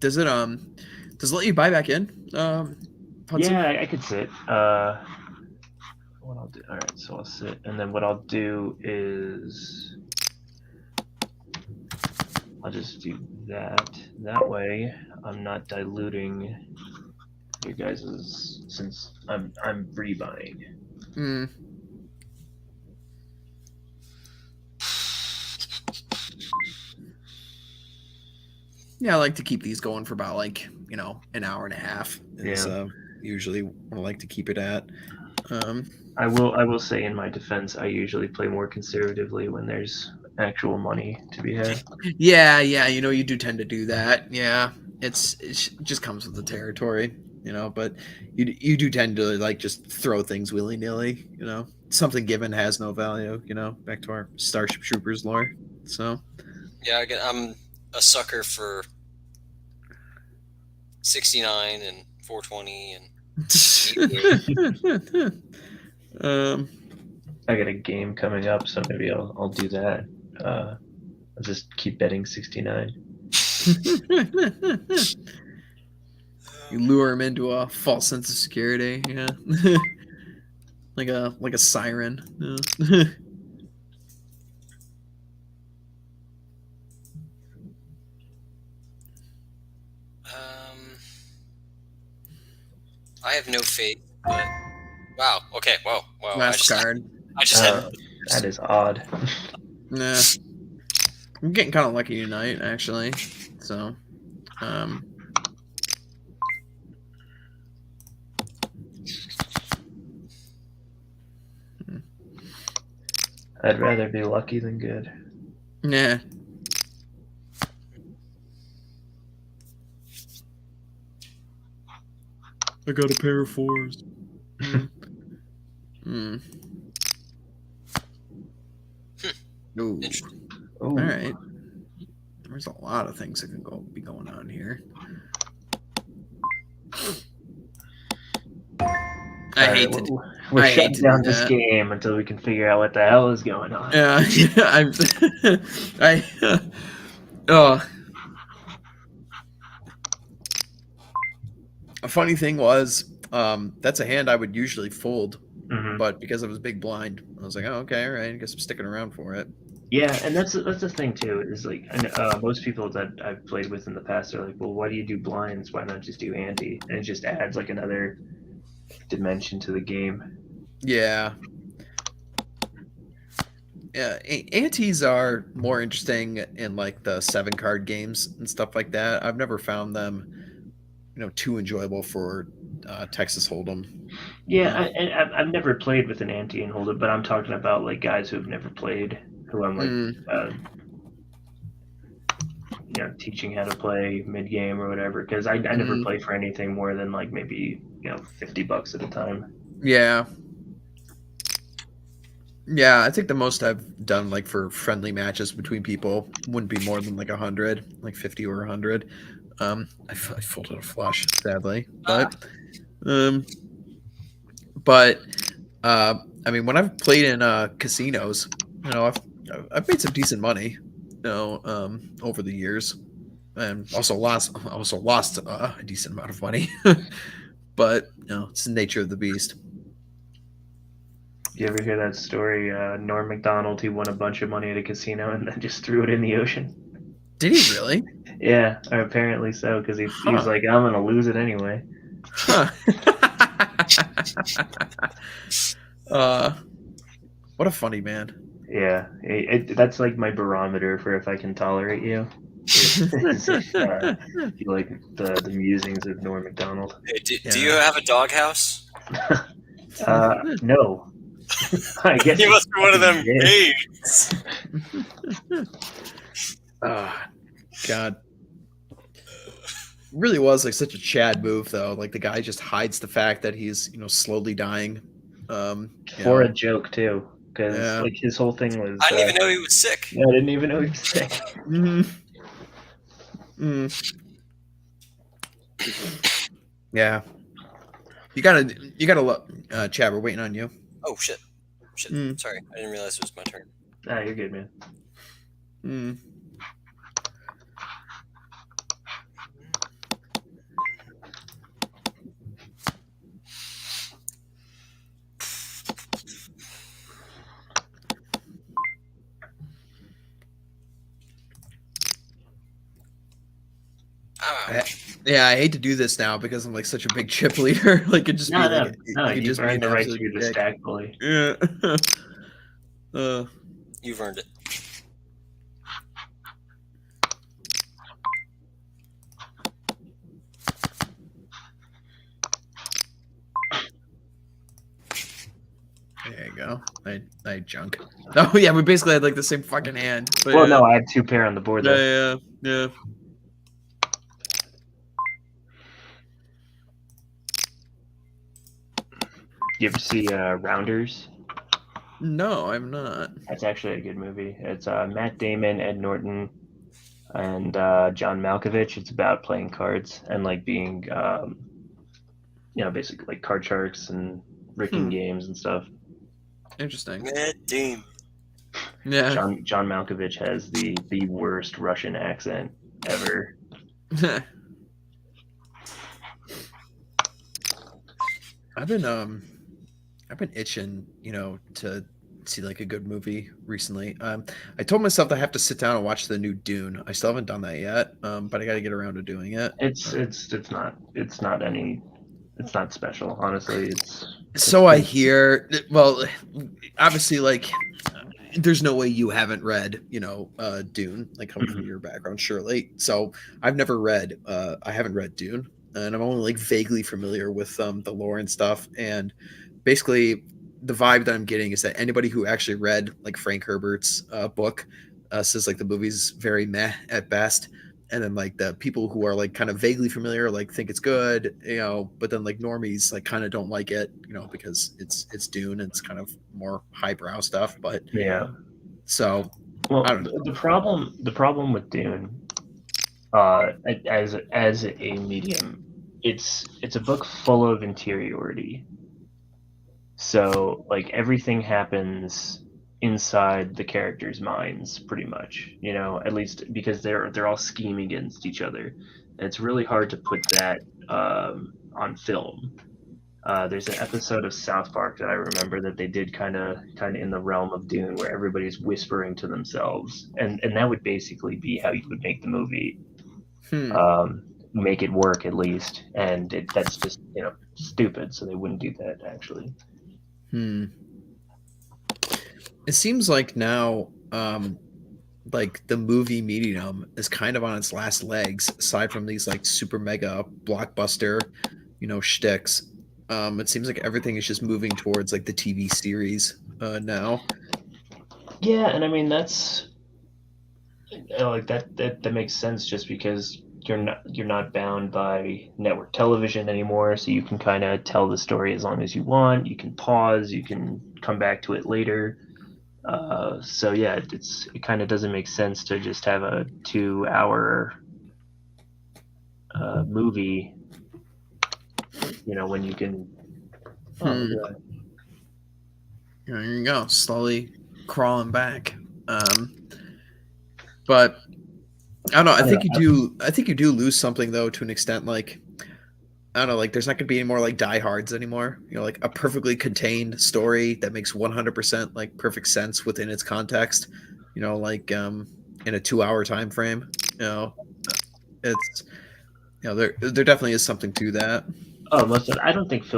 Does it let you buy back in? Hudson? Yeah, I could sit. What I'll do. All right, so I'll sit, and then what I'll do is I'll just do that. That way, I'm not diluting you guys's since I'm rebuying. Hmm. Yeah, I like to keep these going for about like an hour and a half. Is usually what I like to keep it at. I will say in my defense, I usually play more conservatively when there's actual money to be had. Yeah, you do tend to do that. Yeah, it just comes with the territory, But you do tend to like just throw things willy nilly, Something given has no value, Back to our Starship Troopers lore. So yeah, I'm a sucker for 69 and 420 and. I got a game coming up, so maybe I'll do that. I'll just keep betting 69. You lure him into a false sense of security, yeah. like a siren. Yeah. I have no faith, but wow. Okay, whoa. Last card. I just had. That is odd. Nah. I'm getting kind of lucky tonight, actually. So, I'd rather be lucky than good. yeah. I got a pair of 4s. Ooh. All right. There's a lot of things that can be going on here. I hate to. We're shutting down this game until we can figure out what the hell is going on. Yeah, A funny thing was, that's a hand I would usually fold, Hmm. but because I was big blind, I was like, oh, okay, all right, I guess I'm sticking around for it. Yeah, and that's the thing too. Is like, and most people that I've played with in the past are like, well, why do you do blinds? Why not just do ante? And it just adds like another dimension to the game. Yeah. Yeah, antes are more interesting in like the 7 card games and stuff like that. I've never found them, too enjoyable for Texas Hold'em. Yeah, Uh, I've never played with an ante and holder, but I'm talking about like guys who've never played, who I'm like, mm, uh, teaching how to play mid game or whatever. Because I never mm, play for anything more than like maybe $50 at a time. yeah. Yeah, I think the most I've done like for friendly matches between people wouldn't be more than like 100, like 50 or 100. I folded a flush, sadly, um, but I mean, when I've played in casinos, I've made some decent money, over the years, and also lost a decent amount of money, but it's the nature of the beast. You ever hear that story? Norm Macdonald, he won a bunch of money at a casino and then just threw it in the ocean. Did he really? Yeah, or apparently so, because he's Huh. like, I'm gonna lose it anyway. Huh. What a funny man. Yeah, that's like my barometer for if I can tolerate you. Is if you like the musings of Norm Macdonald. Hey, do Yeah. you have a doghouse? No. I guess You must be one of them Yeah. babes. God. Really was like such a Chad move though. Like the guy just hides the fact that he's, slowly dying. For a joke too, because Yeah. like his whole thing was. I didn't even know he was sick. Yeah, I didn't even know he was sick. Mhm. Yeah. You gotta look, Chad, we're waiting on you. Oh shit. Mm. Sorry, I didn't realize it was my turn. Ah, you're good, man. Mm. Oh, Yeah, I hate to do this now because I'm like such a big chip leader. Like it just No, be like no, it could you've just be earned an the right to absolute be the dick. stack bully. Yeah. you've earned it. There you go. I junk. Oh yeah, we basically had like the same fucking hand. But Well, yeah. no, I had 2 pair on the board though. Yeah. You ever see Rounders? No, I'm not. That's actually a good movie. It's Matt Damon, Ed Norton, and John Malkovich. It's about playing cards and like being, basically like card sharks and rigging games and stuff. Interesting. Matt Damon. Yeah. John Malkovich has the worst Russian accent ever. I've been itching, to see like a good movie recently. I told myself that I have to sit down and watch the new Dune. I still haven't done that yet, but I got to get around to doing it. It's not special, honestly. So I hear. Well, obviously, like, there's no way you haven't read, Dune, like coming from your background, surely. So I haven't read Dune, and I'm only like vaguely familiar with the lore and stuff. And basically, the vibe that I'm getting is that anybody who actually read like Frank Herbert's book says like the movie's very meh at best. And then like the people who are like kind of vaguely familiar like think it's good, but then like normies like kind of don't like it, because it's Dune and it's kind of more highbrow stuff. But Yeah. so Well, I don't know. the problem with Dune, as a medium, it's a book full of interiority. So like everything happens inside the characters' minds, pretty much. At least because they're all scheming against each other. And it's really hard to put that on film. There's an episode of South Park that I remember that they did kind of in the realm of Dune, where everybody's whispering to themselves, and that would basically be how you would make the movie, make it work at least. And that's just stupid, so they wouldn't do that actually. It seems like now, like the movie medium is kind of on its last legs, aside from these like super mega blockbuster, shticks. It seems like everything is just moving towards like the TV series now. Yeah, and I mean that's like that makes sense, just because you're not bound by network television anymore, so you can kind of tell the story as long as you want. You can pause, you can come back to it later. So yeah, it kind of doesn't make sense to just have a 2 hour movie, when you can. Here you go, slowly crawling back. But I don't know. I think you do lose something though, to an extent. Like, I don't know. Like, there's not going to be any more like diehards anymore. Like a perfectly contained story that makes 100% like perfect sense within its context. Like in a 2 hour time frame. It's there definitely is something to that. Oh, listen, I don't think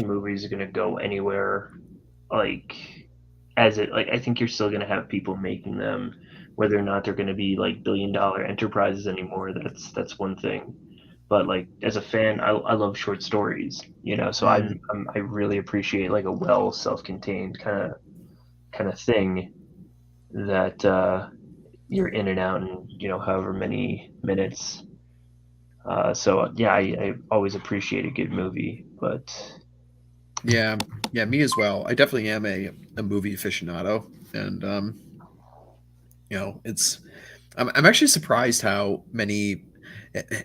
movies are going to go anywhere. Like, I think you're still going to have people making them. Whether or not they're going to be like billion-dollar enterprises anymore, that's one thing. But like, as a fan, I love short stories, so I really appreciate like a well self-contained kind of thing that you're in and out in however many minutes. So yeah, I always appreciate a good movie, but yeah, me as well. I definitely am a movie aficionado, and it's I'm actually surprised how many.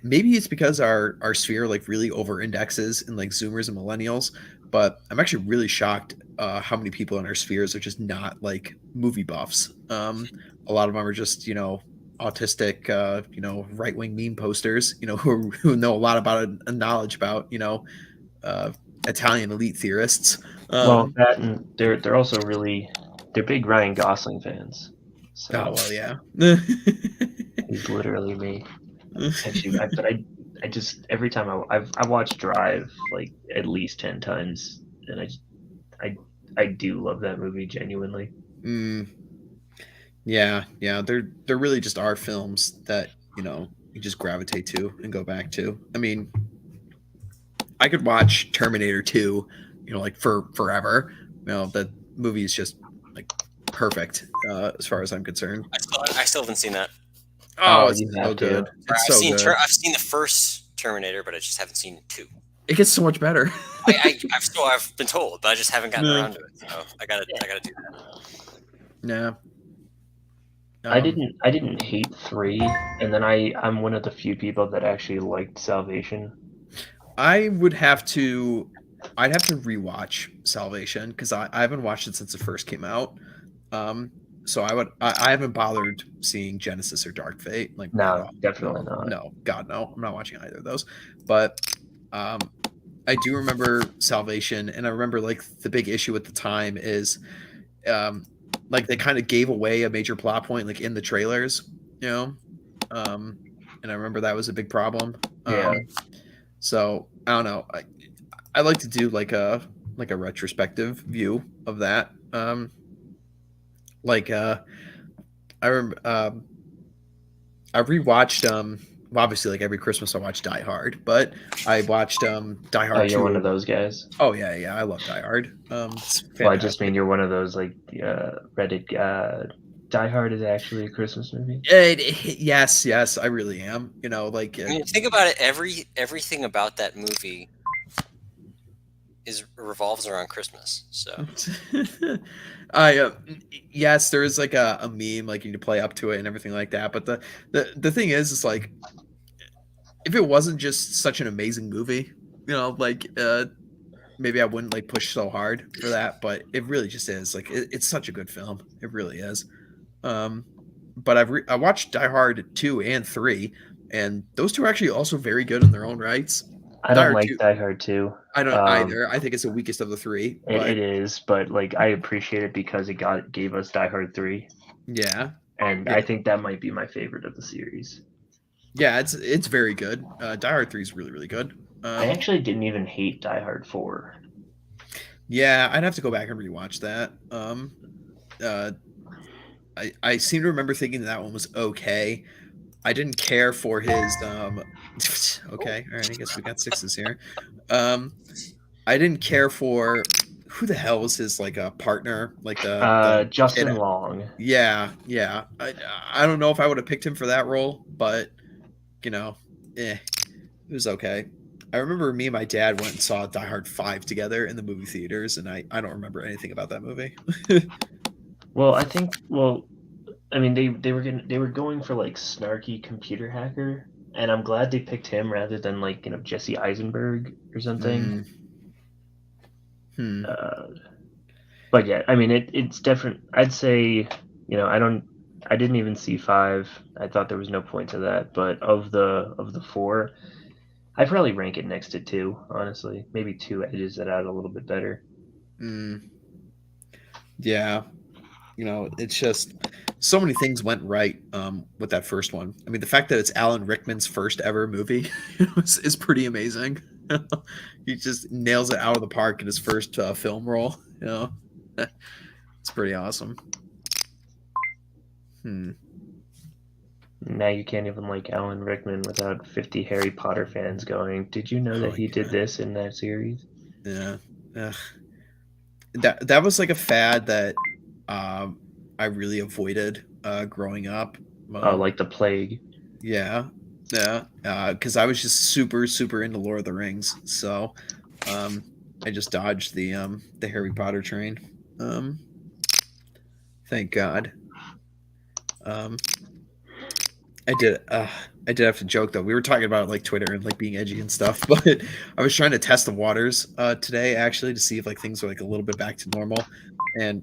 Maybe it's because our sphere like really over indexes in like Zoomers and millennials, but I'm actually really shocked how many people in our spheres are just not like movie buffs. A lot of them are just autistic, right wing meme posters, who know a lot about a knowledge about Italian elite theorists. well, that, and they're also they're big Ryan Gosling fans. So Oh well, yeah. he's literally me. Actually, I just every time I watched Drive like at least 10 times, and I do love that movie genuinely. Yeah, there really just are films that you just gravitate to and go back to. I mean, I could watch Terminator 2, like for forever. That movie is just like perfect as far as I'm concerned. I still haven't seen that. Oh, it's you so have to. good. It's so good. I've seen the first Terminator, but I just haven't seen 2. It gets so much better. I've been told, but I just haven't gotten No. around to it. So I gotta do that. Yeah. I didn't hate 3, and then I'm one of the few people that actually liked Salvation. I'd have to rewatch Salvation because I haven't watched it since it first came out. So I haven't bothered seeing Genesis or Dark Fate. Like, No, definitely not. No, God, no. I'm not watching either of those. But I do remember Salvation, and I remember like the big issue at the time is like they kind of gave away a major plot point like in the trailers, and I remember that was a big problem. Yeah. So I don't know. I like to do like a retrospective view of that. I remember I rewatched well, obviously like every Christmas I watch Die Hard, but I watched Die Hard. Oh, you're 2. one of those guys. Oh yeah, I love Die Hard. Well, I just mean you're one of those like Reddit. Die Hard is actually a Christmas movie. Yes, I really am. Like I mean, think about it. Everything about that movie revolves around Christmas. So yes, there is like a meme like you need to play up to it and everything like that. But the thing is like if it wasn't just such an amazing movie, like maybe I wouldn't like push so hard for that. But it really just is like it's such a good film. It really is. But I watched Die Hard 2 and 3, and those two are actually also very good in their own rights. I Die don't Hard like 2. Die Hard 2. I don't either. I think it's the weakest of the three. It, But it is, but like I appreciate it because it gave us Die Hard 3, yeah, and yeah, I think that might be my favorite of the series. yeah. It's very good. Die Hard 3 is really really good. I actually didn't even hate Die Hard 4. Yeah, I'd have to go back and rewatch that. I seem to remember thinking that one was okay. I didn't care for his okay, all right, I guess we got sixes here. I didn't care for who the hell was his like a partner, like the Justin kid. Long. Yeah. I don't know if I would have picked him for that role, but you know, it was okay. I remember me and my dad went and saw Die Hard 5 together in the movie theaters, and I don't remember anything about that movie. Well, I mean they were going for like snarky computer hacker, and I'm glad they picked him rather than like Jesse Eisenberg or something. Hmm. But yeah, I mean it's different. I'd say I didn't even see 5. I thought there was no point to that. But of the 4, I'd probably rank it next to 2. Honestly, maybe 2 edges it out a little bit better. Yeah, it's just so many things went right with that first one. I mean, the fact that it's Alan Rickman's first ever movie is pretty amazing. He just nails it out of the park in his first film role. It's pretty awesome. Now you can't even like Alan Rickman without 50 Harry Potter fans going, "Did you know that he did this in that series?" Yeah. That was like a fad that I really avoided growing up. Like the plague. Yeah. Because I was just super into Lord of the Rings, so I just dodged the Harry Potter train. Thank God. I did have to joke though. We were talking about like Twitter and like being edgy and stuff, but I was trying to test the waters today actually to see if like things were like a little bit back to normal, and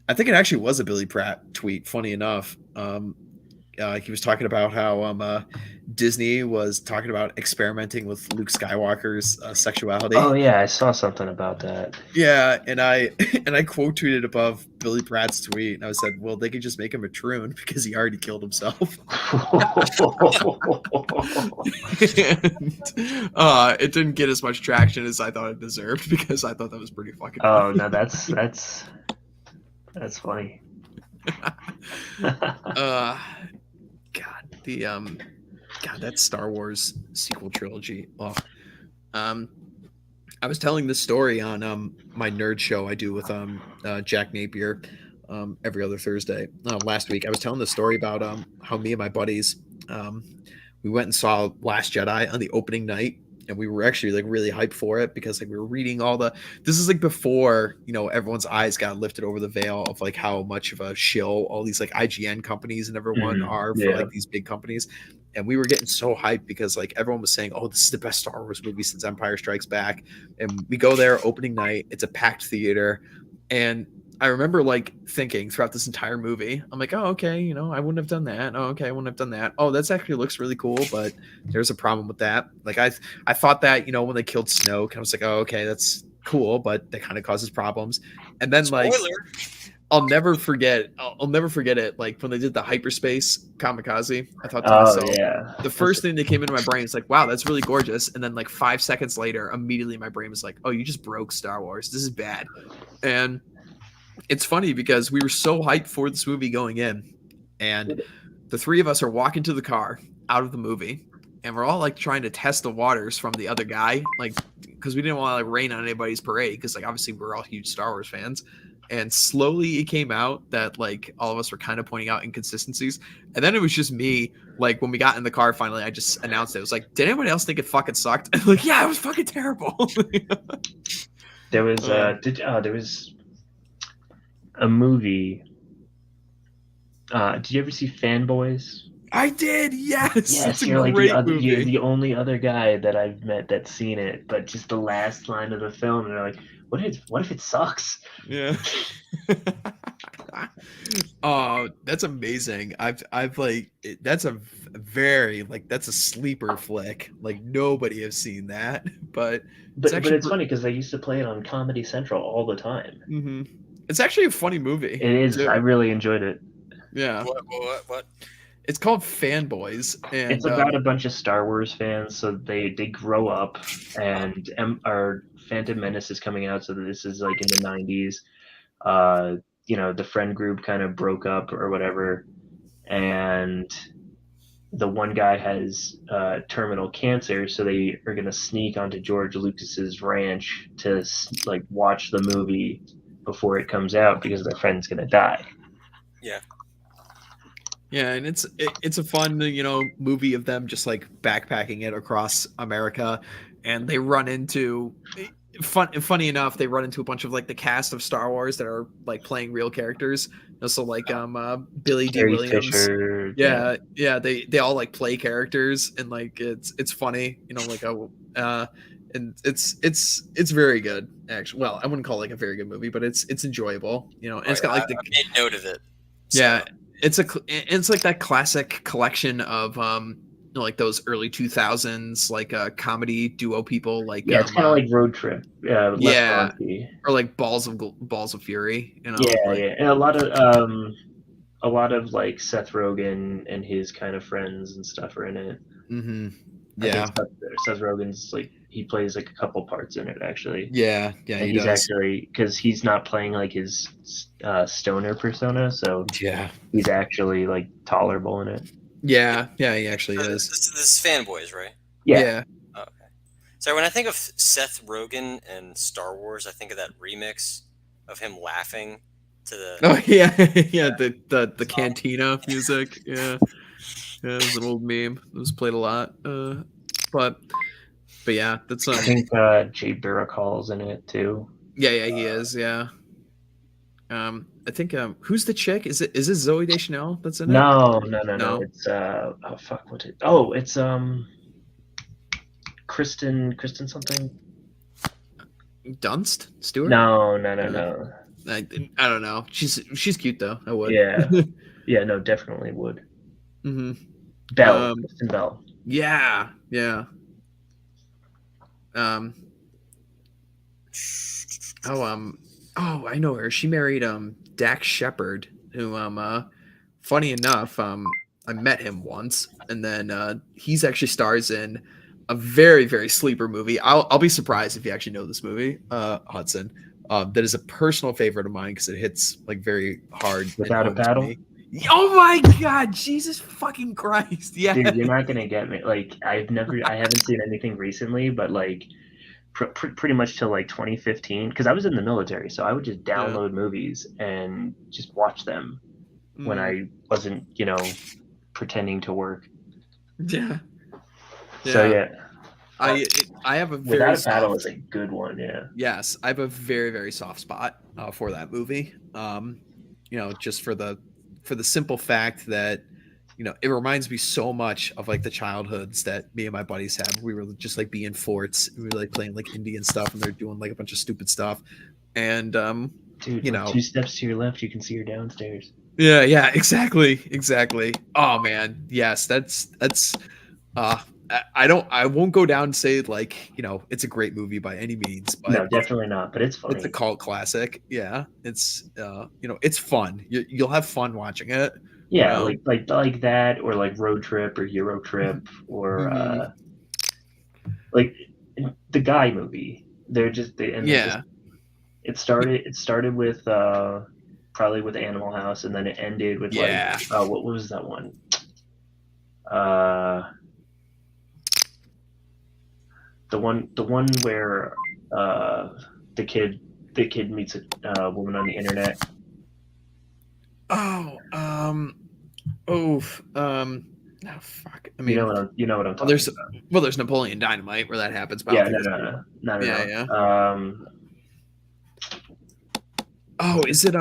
I think it actually was a Billy Pratt tweet. Funny enough, he was talking about how Disney was talking about experimenting with Luke Skywalker's sexuality. Oh yeah, I saw something about that. Yeah, and I quote tweeted above Billy Pratt's tweet, and I said, "Well, they could just make him a troon because he already killed himself." And, it didn't get as much traction as I thought it deserved because I thought that was pretty fucking funny. Oh no, that's funny. God, that Star Wars sequel trilogy. Oh, I was telling this story on my nerd show I do with Jack Napier every other Thursday. Last week, I was telling the story about how me and my buddies we went and saw Last Jedi on the opening night, and we were actually like really hyped for it because like we were reading this is like before everyone's eyes got lifted over the veil of like how much of a shill all these like IGN companies and everyone are for like these big companies. And we were getting so hyped because like everyone was saying, "Oh, this is the best Star Wars movie since Empire Strikes Back." And we go there opening night, it's a packed theater, and I remember like thinking throughout this entire movie, I'm like, "Oh, okay, I wouldn't have done that. Oh, okay, I wouldn't have done that. Oh, that's actually looks really cool, but there's a problem with that." Like I thought that when they killed Snoke, I was like, "Oh, okay, that's cool, but that kind of causes problems." And then Spoiler. like I'll never forget it. Like when they did the hyperspace kamikaze, I thought to myself, the first thing that came into my brain is like, wow, that's really gorgeous. And then like 5 seconds later, immediately my brain was like, oh, you just broke Star Wars. This is bad. And it's funny because we were so hyped for this movie going in, and the three of us are walking to the car out of the movie, and we're all like trying to test the waters from the other guy, like because we didn't want to like rain on anybody's parade because like obviously we're all huge Star Wars fans. And slowly it came out that like all of us were kind of pointing out inconsistencies. And then it was just me, like when we got in the car finally, I just announced it. It was like, did anybody else think it fucking sucked? And like, yeah, it was fucking terrible. There was there was a movie. Did you ever see Fanboys? I did, yes. Yes, you're like you're the only other guy that I've met that's seen it. But just the last line of the film, and they're like, what if it sucks? Yeah. Oh, that's amazing. I've like that's a very like that's a sleeper flick. Like nobody has seen that, but it's But actually it's funny because they used to play it on Comedy Central all the time. it's actually a funny movie It is. I too. really enjoyed it. Yeah, What? it's called Fanboys, It's and about a bunch of Star Wars fans. So they grow up, and our Phantom Menace is coming out. So this is like in the '90s. Uh, the friend group kind of broke up or whatever, and the one guy has terminal cancer, so they are going to sneak onto George Lucas's ranch to like watch the movie before it comes out because their friend's going to die. Yeah. yeah, and it's a fun movie of them just like backpacking it across America, and they run into funny enough, they run into a bunch of like the cast of Star Wars that are like playing real characters. So like Billy D. Carrie Williams. Fisher, Yeah, they all like play characters, and like it's funny, like and it's very good actually. Well, I wouldn't call it like a very good movie, but it's enjoyable, and it's got like I made note of it. yeah, it's like that classic collection of like those early 2000s like comedy duo people like yeah, it's kind of like Road Trip. Les yeah, Bronte. or like Balls of Fury, Yeah, like, yeah, and a lot of like Seth Rogen and his kind of friends and stuff are in it. mm-hmm. I Yeah, think Seth Rogen's like he plays like a couple parts in it actually. yeah, And he he's does. actually because he's not playing like his stoner persona, so Yeah, he's actually like tolerable in it. yeah, he actually is. This is Fanboys, right? Yeah. Oh, okay. So when I think of Seth Rogen and Star Wars, I think of that remix of him laughing to the. Oh yeah, yeah. The cantina music. Yeah, it was an old meme. It was played a lot. But yeah, that's I think Jay Baruchel's in it too. yeah, he is. Yeah. I think who's the chick? Is it Zoe Deschanel that's in it? No. No? It's oh fuck, what it? Oh, it's Kristen something. Dunst Stewart? No. I don't know. She's cute though. I would. Yeah, no, definitely would. Mm-hmm. Bell, Kristen Bell. Yeah. Oh, I know her. She married Dax Shepard, who funny enough, I met him once, and then he's actually stars in a very, very sleeper movie. I'll be surprised if you actually know this movie, Hudson. That is a personal favorite of mine because it hits like very hard. Without a Paddle? Oh my God, Jesus fucking Christ! Yeah, Dude, you're not gonna get me. Like I haven't seen anything recently, but like pretty much till like 2015, because I was in the military, so I would just download movies and just watch them when I wasn't, pretending to work. Yeah. So yeah, I have a very Without a Paddle is a good one. Yeah. Yes, I have a very, very soft spot for that movie. Just for the simple fact that it reminds me so much of like the childhoods that me and my buddies had. We were just like being forts. We were like playing like Indian stuff, and they're doing like a bunch of stupid stuff. And Dude, 2 steps to your left, you can see her downstairs. Yeah, exactly. Oh man, yes, that's I won't go down and say like it's a great movie by any means, but No, definitely not, but it's funny. it's a cult classic. Yeah, it's it's fun. You'll have fun watching it. Yeah, like that, or like Road Trip or Euro Trip, or like the Guy movie. It started with probably with Animal House, and then it ended with what was that one? The one where the kid meets a woman on the internet. Oh fuck. I mean, you know what I'm talking about. There's Napoleon Dynamite where that happens. But Yeah, no. Oh, is it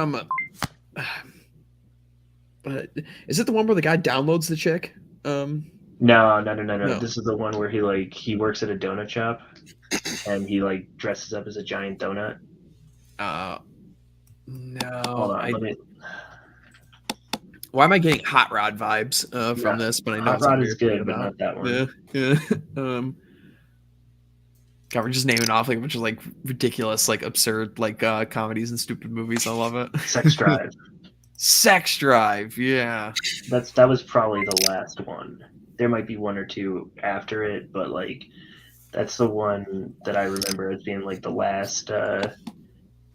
but is it the one where the guy downloads the chick? No. This is the one where he works at a donut shop, and he like dresses up as a giant donut. No. Hold on, Why am I getting Hot Rod vibes from Yeah. this? But I know Hot it's not Rod what is you're thinking good, but about. not that one. Yeah, yeah. God, we're just naming off like a bunch of like ridiculous, like absurd, like comedies and stupid movies. I love it. Sex Drive. Sex Drive. Yeah. That was probably the last one. There might be one or two after it, but like that's the one that I remember as being like the last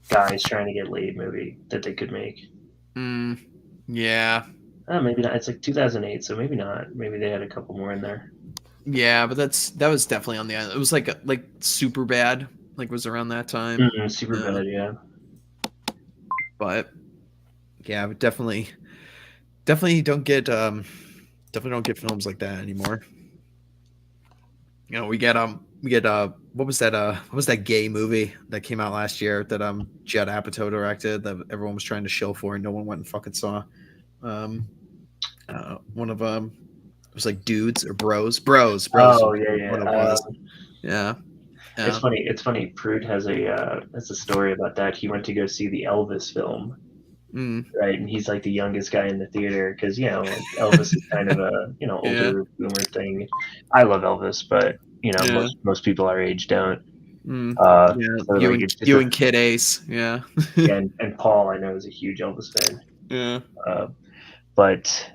guys trying to get laid movie that they could make. Yeah. Maybe not. It's like 2008, so maybe not. Maybe they had a couple more in there. Yeah, but that was definitely on the end. It was like super bad. Like was around that time. Super Yeah. bad, yeah. But yeah, but definitely don't get films like that anymore. You know, we get what was that gay movie that came out last year that Judd Apatow directed that everyone was trying to shill for and no one went and fucking saw. One of it was like Dudes or Bros. Oh yeah. What it was. Yeah. It's funny. Prude has a story about that. He went to go see the Elvis film, right? And he's like the youngest guy in the theater because like Elvis is kind of a older boomer thing. I love Elvis, but most people our age don't. So you and Kid Ace, yeah. and Paul I know is a huge Elvis fan. Yeah. But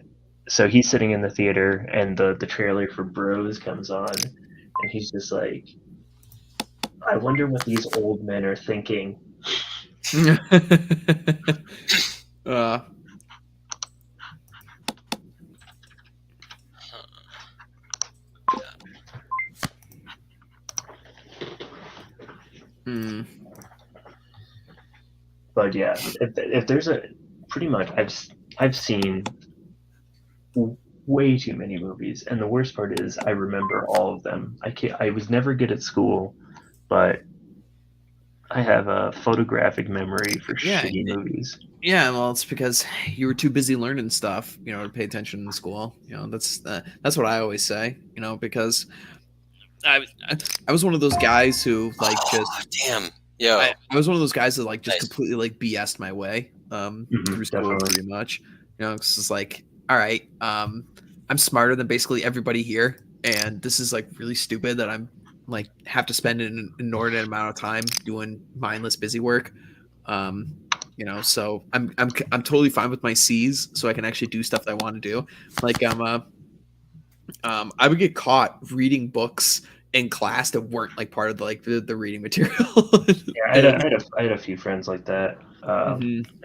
so he's sitting in the theater, and the trailer for Bros comes on, and he's just like, I wonder what these old men are thinking. But yeah, if there's pretty much I've seen way too many movies, and the worst part is I remember all of them. I was never good at school, but I have a photographic memory for shitty movies. Yeah, well, it's because you were too busy learning stuff, to pay attention in school. That's what I always say. Because I was one of those guys who I was one of those guys that like just completely like BS'd my way through school pretty much. Cause it's like, all right, I'm smarter than basically everybody here, and this is like really stupid that I'm like have to spend an inordinate amount of time doing mindless busy work. So I'm totally fine with my C's, so I can actually do stuff that I want to do. Like I would get caught reading books in class that weren't like part of the reading material. Yeah, I had a few friends like that.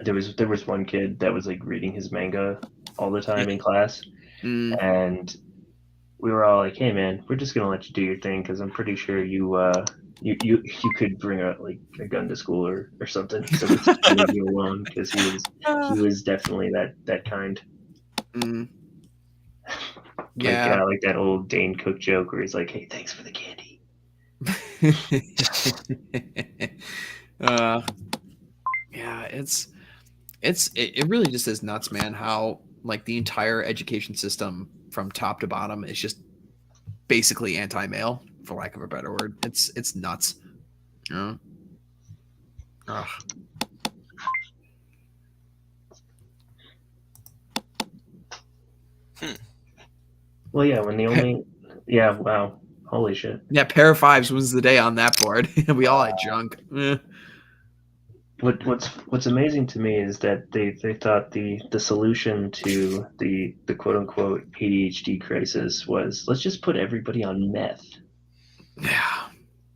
There was one kid that was like reading his manga all the time in class, and we were all like, "Hey man, we're just gonna let you do your thing because I'm pretty sure you could bring a gun to school or something." So we just leave you alone because he was definitely that kind. Yeah, like that old Dane Cook joke where he's like, "Hey, thanks for the candy." Yeah, it really just is nuts, man, how like the entire education system from top to bottom is just basically anti-male, for lack of a better word. It's nuts. Well, yeah, when the only wow, holy shit. Yeah, pair of fives wins the day on that board. We all had junk. What's amazing to me is that they thought the solution to the quote unquote ADHD crisis was, let's just put everybody on meth. Yeah.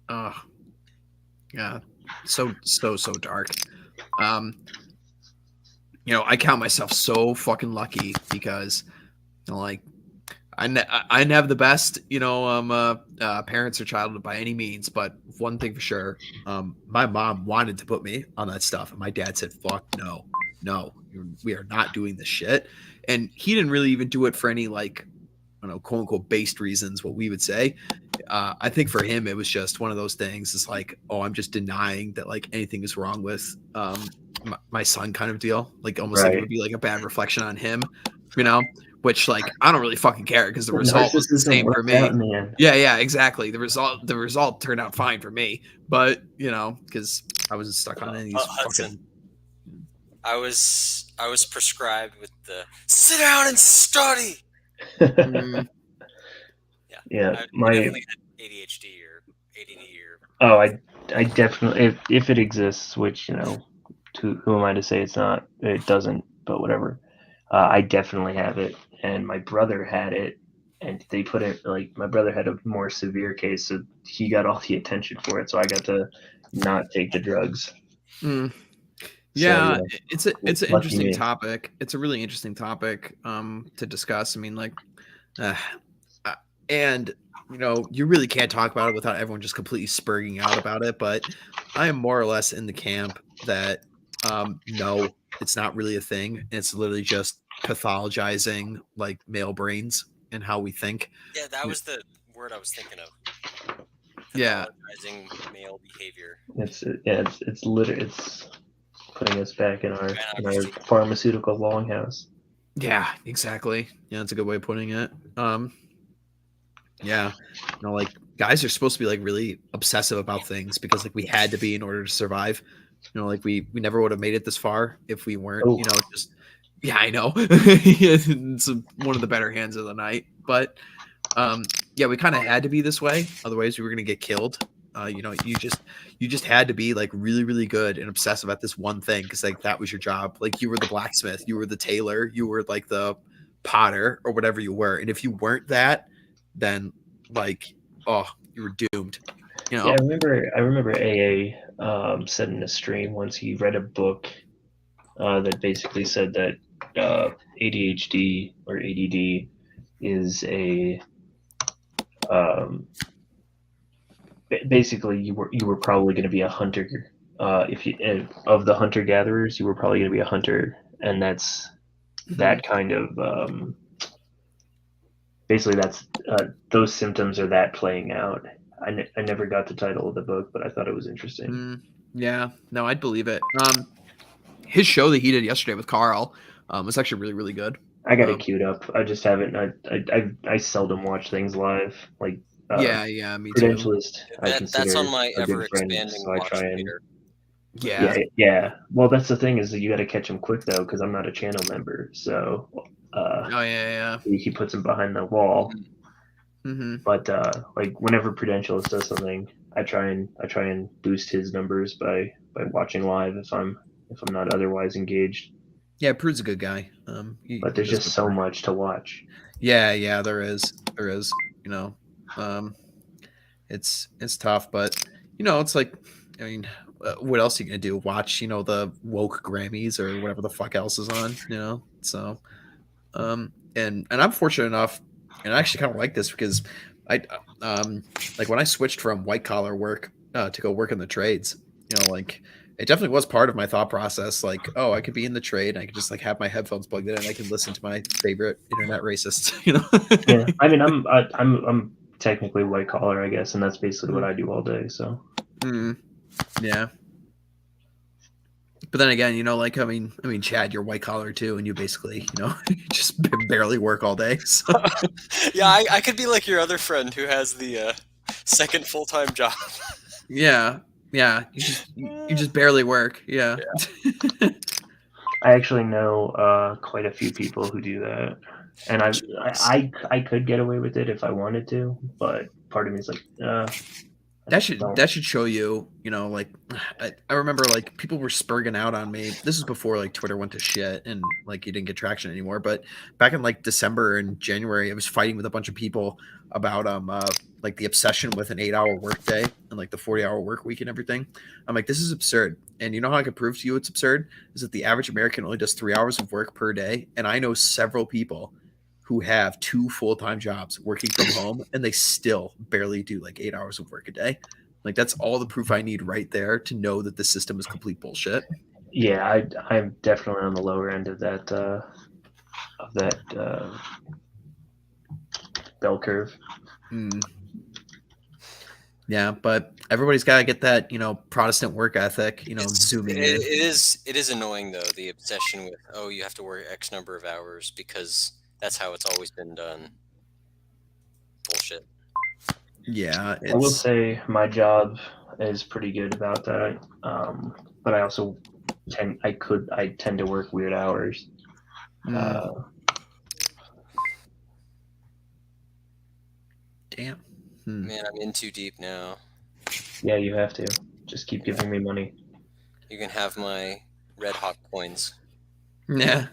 Oh. Yeah. So dark. I count myself so fucking lucky because like I didn't have the best, parents or childhood by any means, but one thing for sure, my mom wanted to put me on that stuff, and my dad said, "Fuck no, we are not doing this shit." And he didn't really even do it for any like, I don't know, quote unquote based reasons, what we would say. I think for him, it was just one of those things. It's like, oh, I'm just denying that like anything is wrong with my son, kind of deal. Like almost like it would be like a bad reflection on him, Which like I don't really fucking care because the result was the same for me. Yeah, exactly. The result turned out fine for me, but because I wasn't stuck on any of these fucking. I was prescribed with the sit down and study. Mm, Yeah, Yeah, I definitely had ADHD or ADD or I definitely, if it exists, which who am I to say it's not? It doesn't, but whatever. I definitely have it, and my brother had it, and they put it like my brother had a more severe case, so he got all the attention for it. So I got to not take the drugs. mm. So Yeah, yeah, it's an lucky interesting me. topic. It's a really interesting topic to discuss. I mean, like, uh, uh, and you really can't talk about it without everyone just completely spurging out about it. But I am more or less in the camp that no, it's not really a thing. It's literally just pathologizing like male brains and how we think. yeah, that was the word I was thinking of. Yeah, Pathologizing male behavior. It's putting us back in our Biology. pharmaceutical longhouse. yeah, exactly. Yeah, that's a good way of putting it. Yeah. Like guys are supposed to be like really obsessive about things because like we had to be in order to survive. Like we never would have made it this far if we weren't, Oh, just yeah, I know. It's one of the better hands of the night. But yeah, we kind of had to be this way. Otherwise we were gonna get killed. You just had to be like really, really good and obsessive at this one thing because like that was your job. Like you were the blacksmith, you were the tailor, you were like the potter or whatever you were. And if you weren't that, then like oh, you were doomed. yeah, I remember AA said in a stream once he read a book that basically said that ADHD or ADD is a um, basically you were probably going to be a hunter. If you of the hunter gatherers, you were probably going to be a hunter, and that's Mhm. that kind of basically that's those symptoms are that playing out. I never got the title of the book, but I thought it was interesting. Yeah, no, I'd believe it. His show that he did yesterday with Carl was actually really, really good. I got it Um, queued up. I just haven't. I seldom watch things live. Like yeah, yeah, me too. Prudentialist, I That's on consider my a ever good friend, expanding so I watch try and later Yeah. yeah, yeah. Well, that's the thing is that you got to catch him quick though, because I'm not a channel member. So Oh yeah, he puts him behind the wall. list. yeah. But like whenever Prudentialist does something, I try and boost his numbers by watching live if I'm not otherwise engaged. Yeah, Prude's a good guy. He But there's does just good so work. much to watch. Yeah, yeah, there is. There is. You know, um, it's tough, but it's like, I mean, what else are you gonna do? Watch, the woke Grammys or whatever the fuck else is on. So and I'm fortunate enough, and I actually kind of like this because I like when I switched from white collar work to go work in the trades, like it definitely was part of my thought process. Like, oh, I could be in the trade, and I could just like have my headphones plugged in, and I can listen to my favorite internet racist. Yeah, I mean I'm technically white collar, I guess, and that's basically what Mm, I do all day. So mm, yeah. But then again, like I mean, Chad, you're white collar too, and you basically, just barely work all day. So Yeah, I could be like your other friend who has the second full time job. yeah, yeah, you just barely work. Yeah. I actually know quite a few people who do that, and Jeez. I could get away with it if I wanted to, but part of me is like, I That should don't. that should show you, like I remember like people were spurging out on me. This is before like Twitter went to shit and like you didn't get traction anymore. But back in like December and January, I was fighting with a bunch of people about like the obsession with an 8-hour workday and like the 40-hour work week and everything. I'm like, this is absurd. And you know how I can prove to you it's absurd? Is that the average American only does 3 hours of work per day. And I know several people who have 2 full-time jobs working from home and they still barely do like 8 hours of work a day. Like that's all the proof I need right there to know that the system is complete bullshit. Yeah, I'm definitely on the lower end of that bell curve. Mm. Yeah, but everybody's got to get that, Protestant work ethic, zooming in. It is annoying though, the obsession with you have to work X number of hours because that's how it's always been done. Bullshit. Yeah, I will it's say my job is pretty good about that, but I also I tend to work weird hours. Mm, damn. Hmm. Man, I'm in too deep now. Yeah, you have to. Just keep giving me money. You can have my Red Hawk coins. Yeah.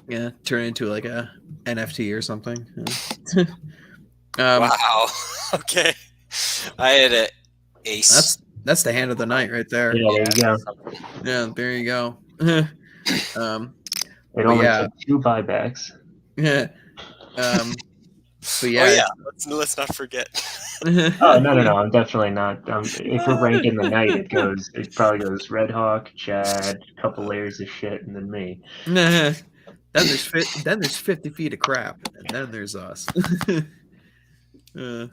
Yeah. Turn into like a NFT or something. Yeah. Wow. Okay. I had a ace. That's the hand of the night right there. Yeah, there you go. Yeah, there you go. um, It but only yeah, took 2 buybacks. yeah. But Oh yeah, yeah. Let's not forget. Oh no! I'm definitely not. If we're ranking the night, it probably goes Red Hawk, Chad, a couple layers of shit, and then me. then there's 50 feet of crap, and then there's us. Mm.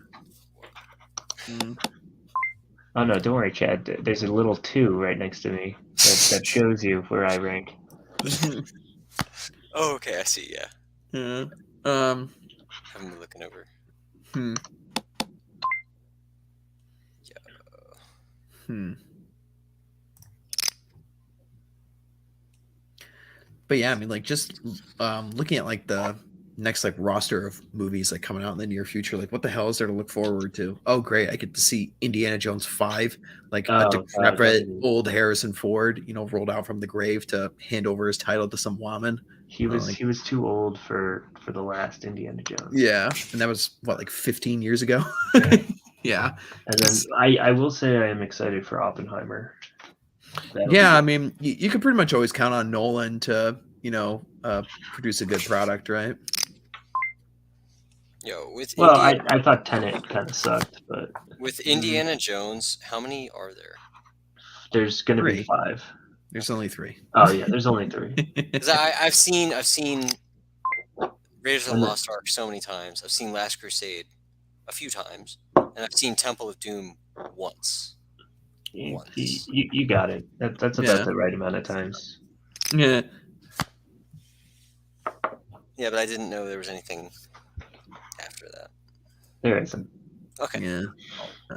Oh no, don't worry, Chad. There's a little 2 right next to me that shows you where I rank. Oh, okay. I see. Yeah. Yeah. I'm looking over. Hmm. Hmm. But yeah, I mean, like just looking at like the next like roster of movies like coming out in the near future, like what the hell is there to look forward to? Oh, great, I get to see Indiana Jones 5, like Oh, a God, decrepit that old Harrison Ford, rolled out from the grave to hand over his title to some woman. he was like- he was too old for the last Indiana Jones. Yeah, and that was what, like 15 years ago. Yeah. And then I will say I am excited for Oppenheimer. That'll Yeah, be- I mean, you can pretty much always count on Nolan to, produce a good product, right? Yo, with Well, Indiana, I thought Tenet kind of sucked, but with Indiana Jones, how many are there? there's gonna be 3. 5. There's only 3. Oh yeah, there's only 3. Because I've seen Raiders of the And the- Lost Ark so many times. I've seen Last Crusade a few times, and I've seen Temple of Doom once. You got it. That's about Yeah. the right amount of times. Yeah. Yeah, but I didn't know there was anything after that. There isn't. Okay. Yeah. I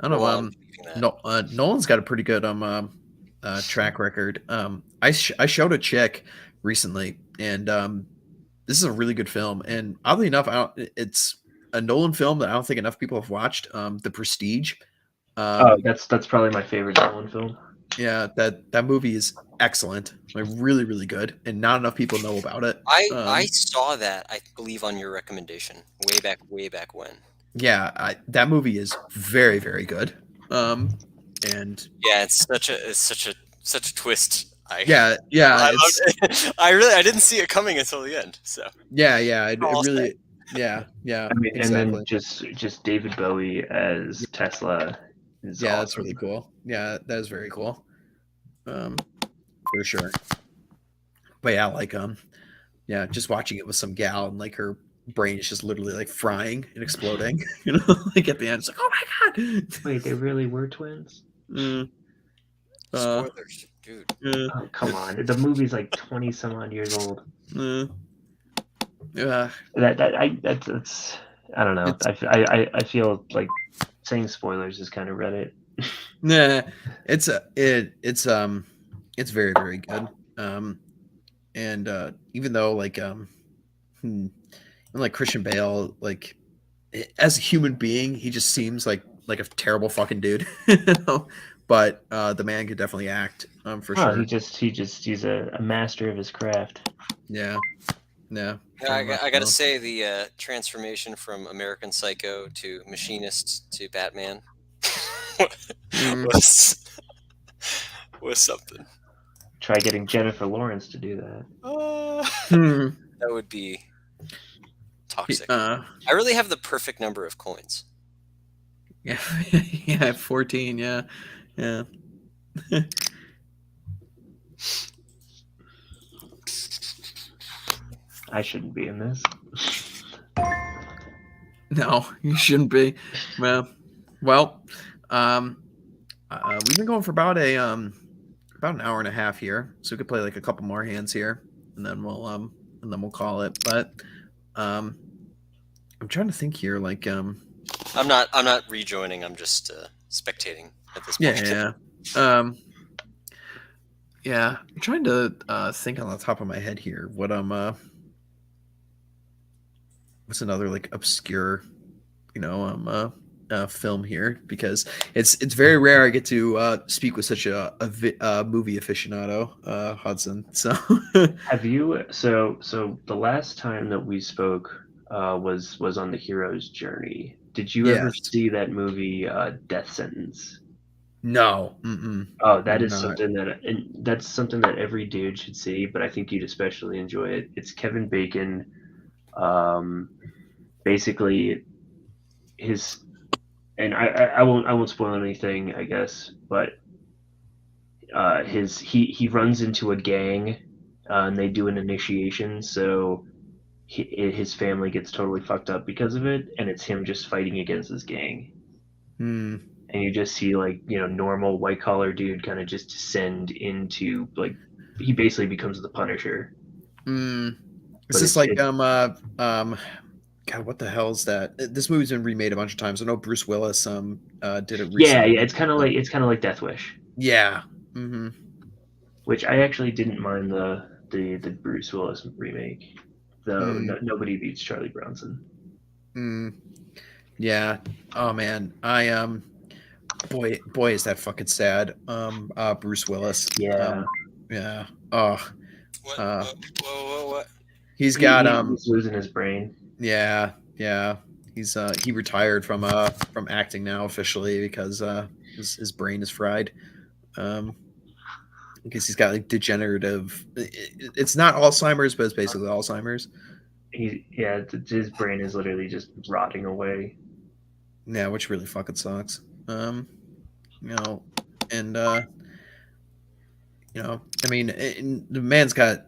don't know. Well, I'm believing that. No, Nolan's got a pretty good track record. I showed a chick recently, and this is a really good film. And oddly enough, it's a Nolan film that I don't think enough people have watched. The Prestige. That's probably my favorite Nolan film. Yeah, that movie is excellent. Like really, really good, and not enough people know about it. I saw that, I believe, on your recommendation way back when. Yeah, that movie is very, very good. And Yeah, it's such a twist. yeah, I it's, loved it. I didn't see it coming until the end. So yeah, it I'll really, yeah, I mean, exactly. and then just David Bowie as Tesla is Yeah, awesome. that's really cool. Yeah, that is very cool. For sure. But yeah, like yeah, just watching it with some gal and like her brain is just literally like frying and exploding. Like at the end, it's like, oh my god. Wait, they really were twins? spoilers, dude. Oh, come on. The movie's like 20 some odd years old. Yeah. That's I don't know. I feel like saying spoilers is kind of Reddit. Nah, it's very, very good. And even though like like Christian Bale, like as a human being, he just seems like a terrible fucking dude. But the man could definitely act, for sure. He's a master of his craft. Yeah. Yeah, I gotta say the transformation from American Psycho to Machinist to Batman was something. Try getting Jennifer Lawrence to do that. That would be toxic. Uh, I really have the perfect number of coins. yeah, yeah, 14. Yeah. I shouldn't be in this. No, you shouldn't be. Well, we've been going for about an hour and a half here, so we could play like a couple more hands here, and then we'll call it. But I'm trying to think here, like I'm not rejoining. I'm just spectating at this point. yeah. Yeah, I'm trying to think on the top of my head here. What's another like obscure, film here, because it's very rare I get to speak with such a movie aficionado, Hudson. So Have you? So the last time that we spoke was on the hero's journey. Did you ever yes, see that movie, Death Sentence? no, mm-mm, Oh, I that did is not. something that's something that every dude should see, but I think you'd especially enjoy it. It's Kevin Bacon. Um, Basically, his and I won't spoil anything, I guess, but his he runs into a gang, and they do an initiation, so his family gets totally fucked up because of it, and it's him just fighting against his gang. Hmm. And you just see, like, normal white collar dude kind of just descend into, like, he basically becomes the Punisher. Mm. Is But this it's like it God, what the hell is that? This movie's been remade a bunch of times. I know Bruce Willis did it yeah, recently. yeah, it's kind of like Death Wish, Yeah. Mm-hmm. which I actually didn't mind the Bruce Willis remake, though Mm, nobody beats Charlie Bronson. mm, yeah. Oh man. I boy is that fucking sad. Bruce Willis. Yeah, Yeah. Oh. What? Uh What? he's he, got he's losing his brain. yeah, yeah. He retired from acting now officially because his brain is fried. Um because he's got like degenerative it's not Alzheimer's, but it's basically Alzheimer's. His brain is literally just rotting away. Yeah, which really fucking sucks. You know, and I mean, the man's got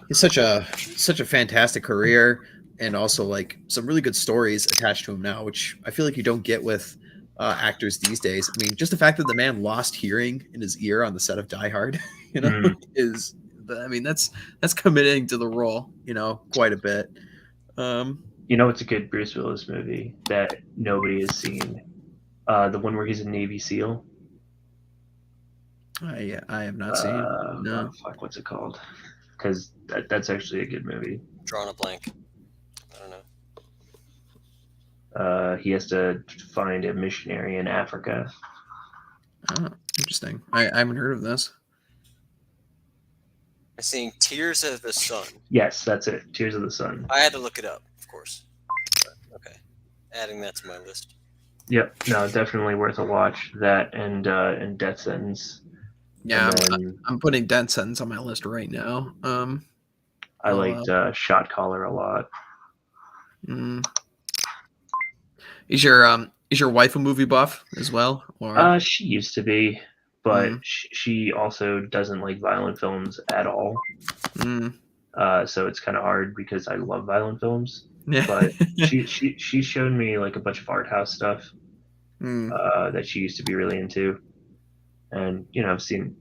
he's such a fantastic career, and also like some really good stories attached to him now, which I feel like you don't get with actors these days. I mean, just the fact that the man lost hearing in his ear on the set of Die Hard, Mm. is I mean that's committing to the role, quite a bit. Um, It's a good Bruce Willis movie that nobody has seen. The one where he's a Navy SEAL. I have not seen. Oh No. fuck, what's it called? Because that's actually a good movie. Drawing a blank. I don't know. He has to find a missionary in Africa. Oh, interesting. I haven't heard of this. I'm seeing Tears of the Sun. Yes, that's it. Tears of the Sun. I had to look it up, of course. But, okay, adding that to my list. Yep. No, definitely worth a watch. That and Death Sentence. Yeah, And I'm, then I'm putting Dead Sentence on my list right now. I I'll, liked Shot Caller a lot. mm. Is your wife a movie buff as well, or She used to be, but Mm. she also doesn't like violent films at all. Mm. So it's kind of hard because I love violent films. Yeah. But she showed me like a bunch of art house stuff Mm. that she used to be really into, and I've seen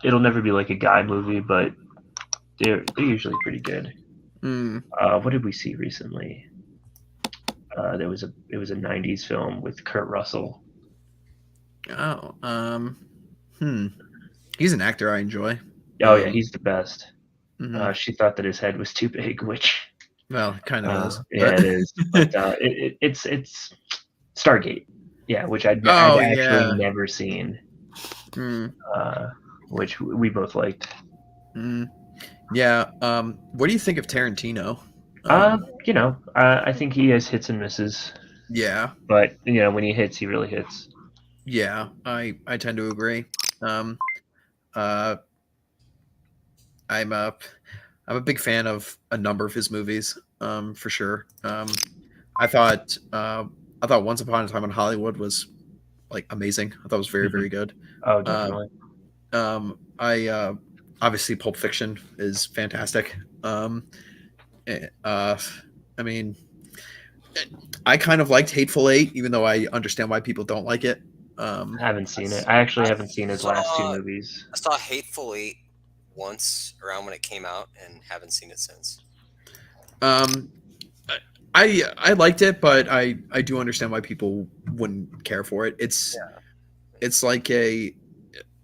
it'll never be like a guy movie, but they're usually pretty good. Mm. What did we see recently? It was a '90s film with Kurt Russell. Oh, he's an actor I enjoy. Oh yeah, he's the best. Mhm. She thought that his head was too big, which Well, it kind of is. yeah, but- it is. But it's Stargate, yeah, which I'd Oh, actually yeah. never seen, Mm. which we both liked. Mm. Yeah. What do you think of Tarantino? I think he has hits and misses, Yeah. but when he hits, he really hits. Yeah, I tend to agree. Um, uh, I'm a big fan of a number of his movies. For sure. I thought Once Upon a Time in Hollywood was like amazing. I thought it was very very good. Oh, definitely. I obviously Pulp Fiction is fantastic. I mean, I kind of liked Hateful Eight, even though I understand why people don't like it. I haven't seen it. I actually haven't seen his last two saw- movies. I saw Hateful Eight once around when it came out and haven't seen it since. I liked it, but I do understand why people wouldn't care for it. It's like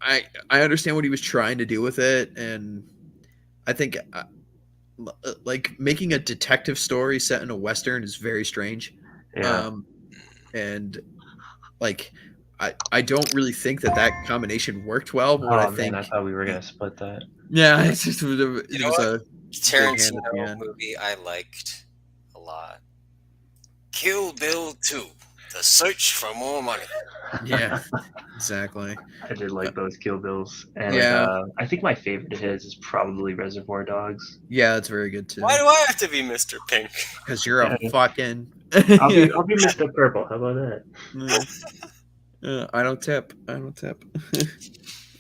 I understand what he was trying to do with it, and I think like making a detective story set in a western is very strange. Yeah. And like I don't really think that combination worked well. But what I Oh man, think, I thought we were gonna split that. yeah, it's just You it know was what? a big hand at the Tarantino end. movie I liked a lot. Kill Bill 2: The Search for More Money. Yeah, exactly. I did like those Kill Bills, and Yeah, I think my favorite of his is probably Reservoir Dogs. yeah, that's very good Why too. do I have to be Mr. Pink? Because you're a Yeah. fucking I'll yeah. be Mr. Purple. How about that? I don't tip. I don't tip.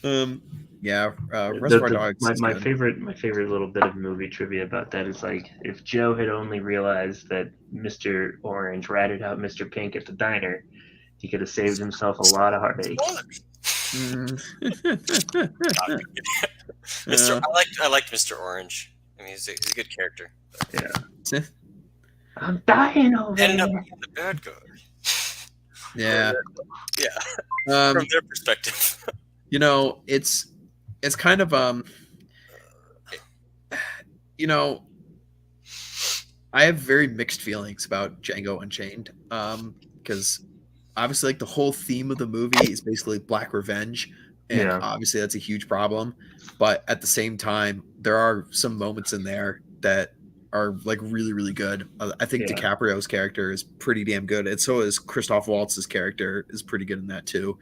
um, yeah, Reservoir The Dogs my, is my good. favorite little bit of movie trivia about that is like if Joe had only realized that Mr. Orange ratted out Mr. Pink at the diner, he could have saved himself a lot of heartache. Mm. Mr. Uh, I liked Mr. Orange. I mean, he's a good character. Yeah. I'm dying over Ended up here. being the bad guy. yeah. Yeah, from their perspective. You know, it's kind of you know, I have very mixed feelings about Django Unchained. Because obviously, like the whole theme of the movie is basically black revenge, and Yeah. obviously that's a huge problem. But at the same time, there are some moments in there that are like really, really good. I think Yeah. DiCaprio's character is pretty damn good, and so is Christoph Waltz's character is pretty good in that too.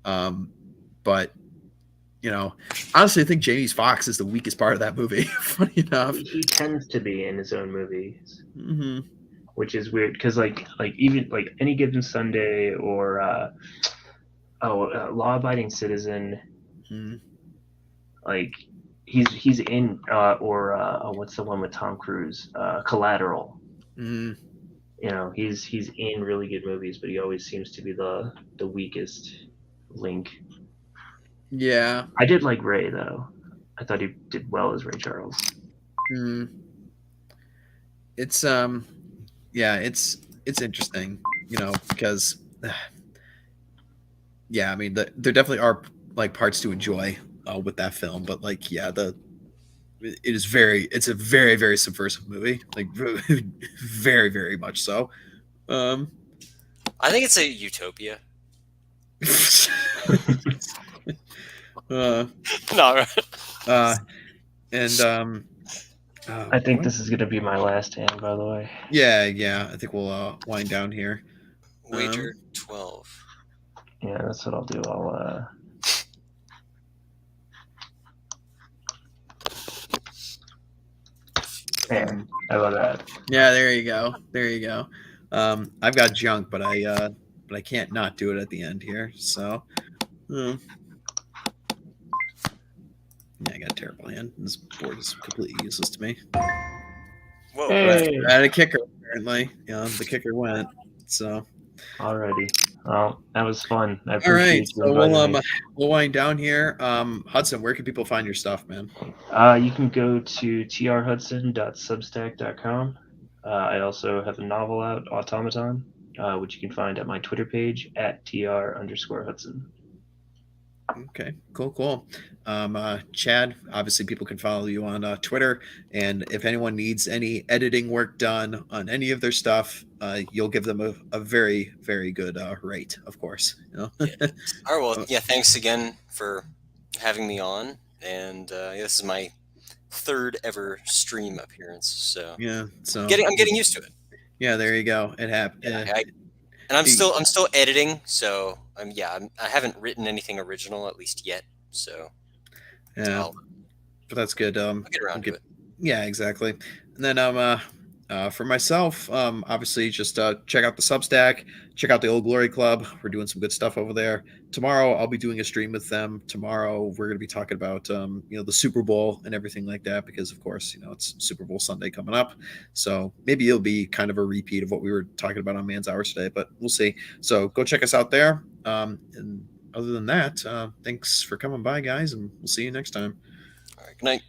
But you know, honestly, I think Jamie Foxx is the weakest part of that movie. Funny enough. He tends to be in his own movies, Mm-hmm. which is weird because like even like Any Given Sunday or Law Abiding Citizen, Mm-hmm. like he's in what's the one with Tom Cruise, Collateral. Mm-hmm. You know, he's in really good movies, but he always seems to be the weakest link. Yeah. I did like Ray though. I thought he did well as Ray Charles. Mm. It's yeah, it's interesting, you know, because yeah, I mean, there definitely are like parts to enjoy with that film, but like, yeah, it's a very, very subversive movie, like very, very much so. Um, I think it's a utopia. uh, No, and I think what? this is gonna be my last hand, by the way. Yeah, I think we'll wind down here. wager 12. Yeah, that's what I'll do. I'll there. How about that? Yeah, there you go. There you go. I've got junk, but I can't not do it at the end here. So, yeah, I got a terrible hand. This board is completely useless to me. Whoa. Hey. I had a kicker apparently. The kicker went. So, Alrighty. Well, that was fun. I all appreciate right. you So inviting me. we'll wind down here. Hudson, where can people find your stuff, man? You can go to trhudson.substack.com. I also have a novel out, Automaton, which you can find at my Twitter page at tr_Hudson. Okay, cool. Chad, obviously people can follow you on Twitter, and if anyone needs any editing work done on any of their stuff, you'll give them a very, very good rate, of course. You know? Yeah. All right. Well, yeah. Thanks again for having me on, and this is my third ever stream appearance. So Yeah, so I'm getting used to it. yeah, there you go. It happened. Yeah, and I'm still editing. So I haven't written anything original at least yet. So yeah, but that's good. I'll get around to it. Yeah, exactly. And then for myself, obviously just check out the Substack, check out the Old Glory Club. We're doing some good stuff over there. Tomorrow I'll be doing a stream with them. Tomorrow we're going to be talking about the Super Bowl and everything like that, because of course it's Super Bowl Sunday coming up. So maybe it'll be kind of a repeat of what we were talking about on Man's Hours today, but we'll see. So go check us out there. And other than that, thanks for coming by, guys, and we'll see you next time. All right. Good night.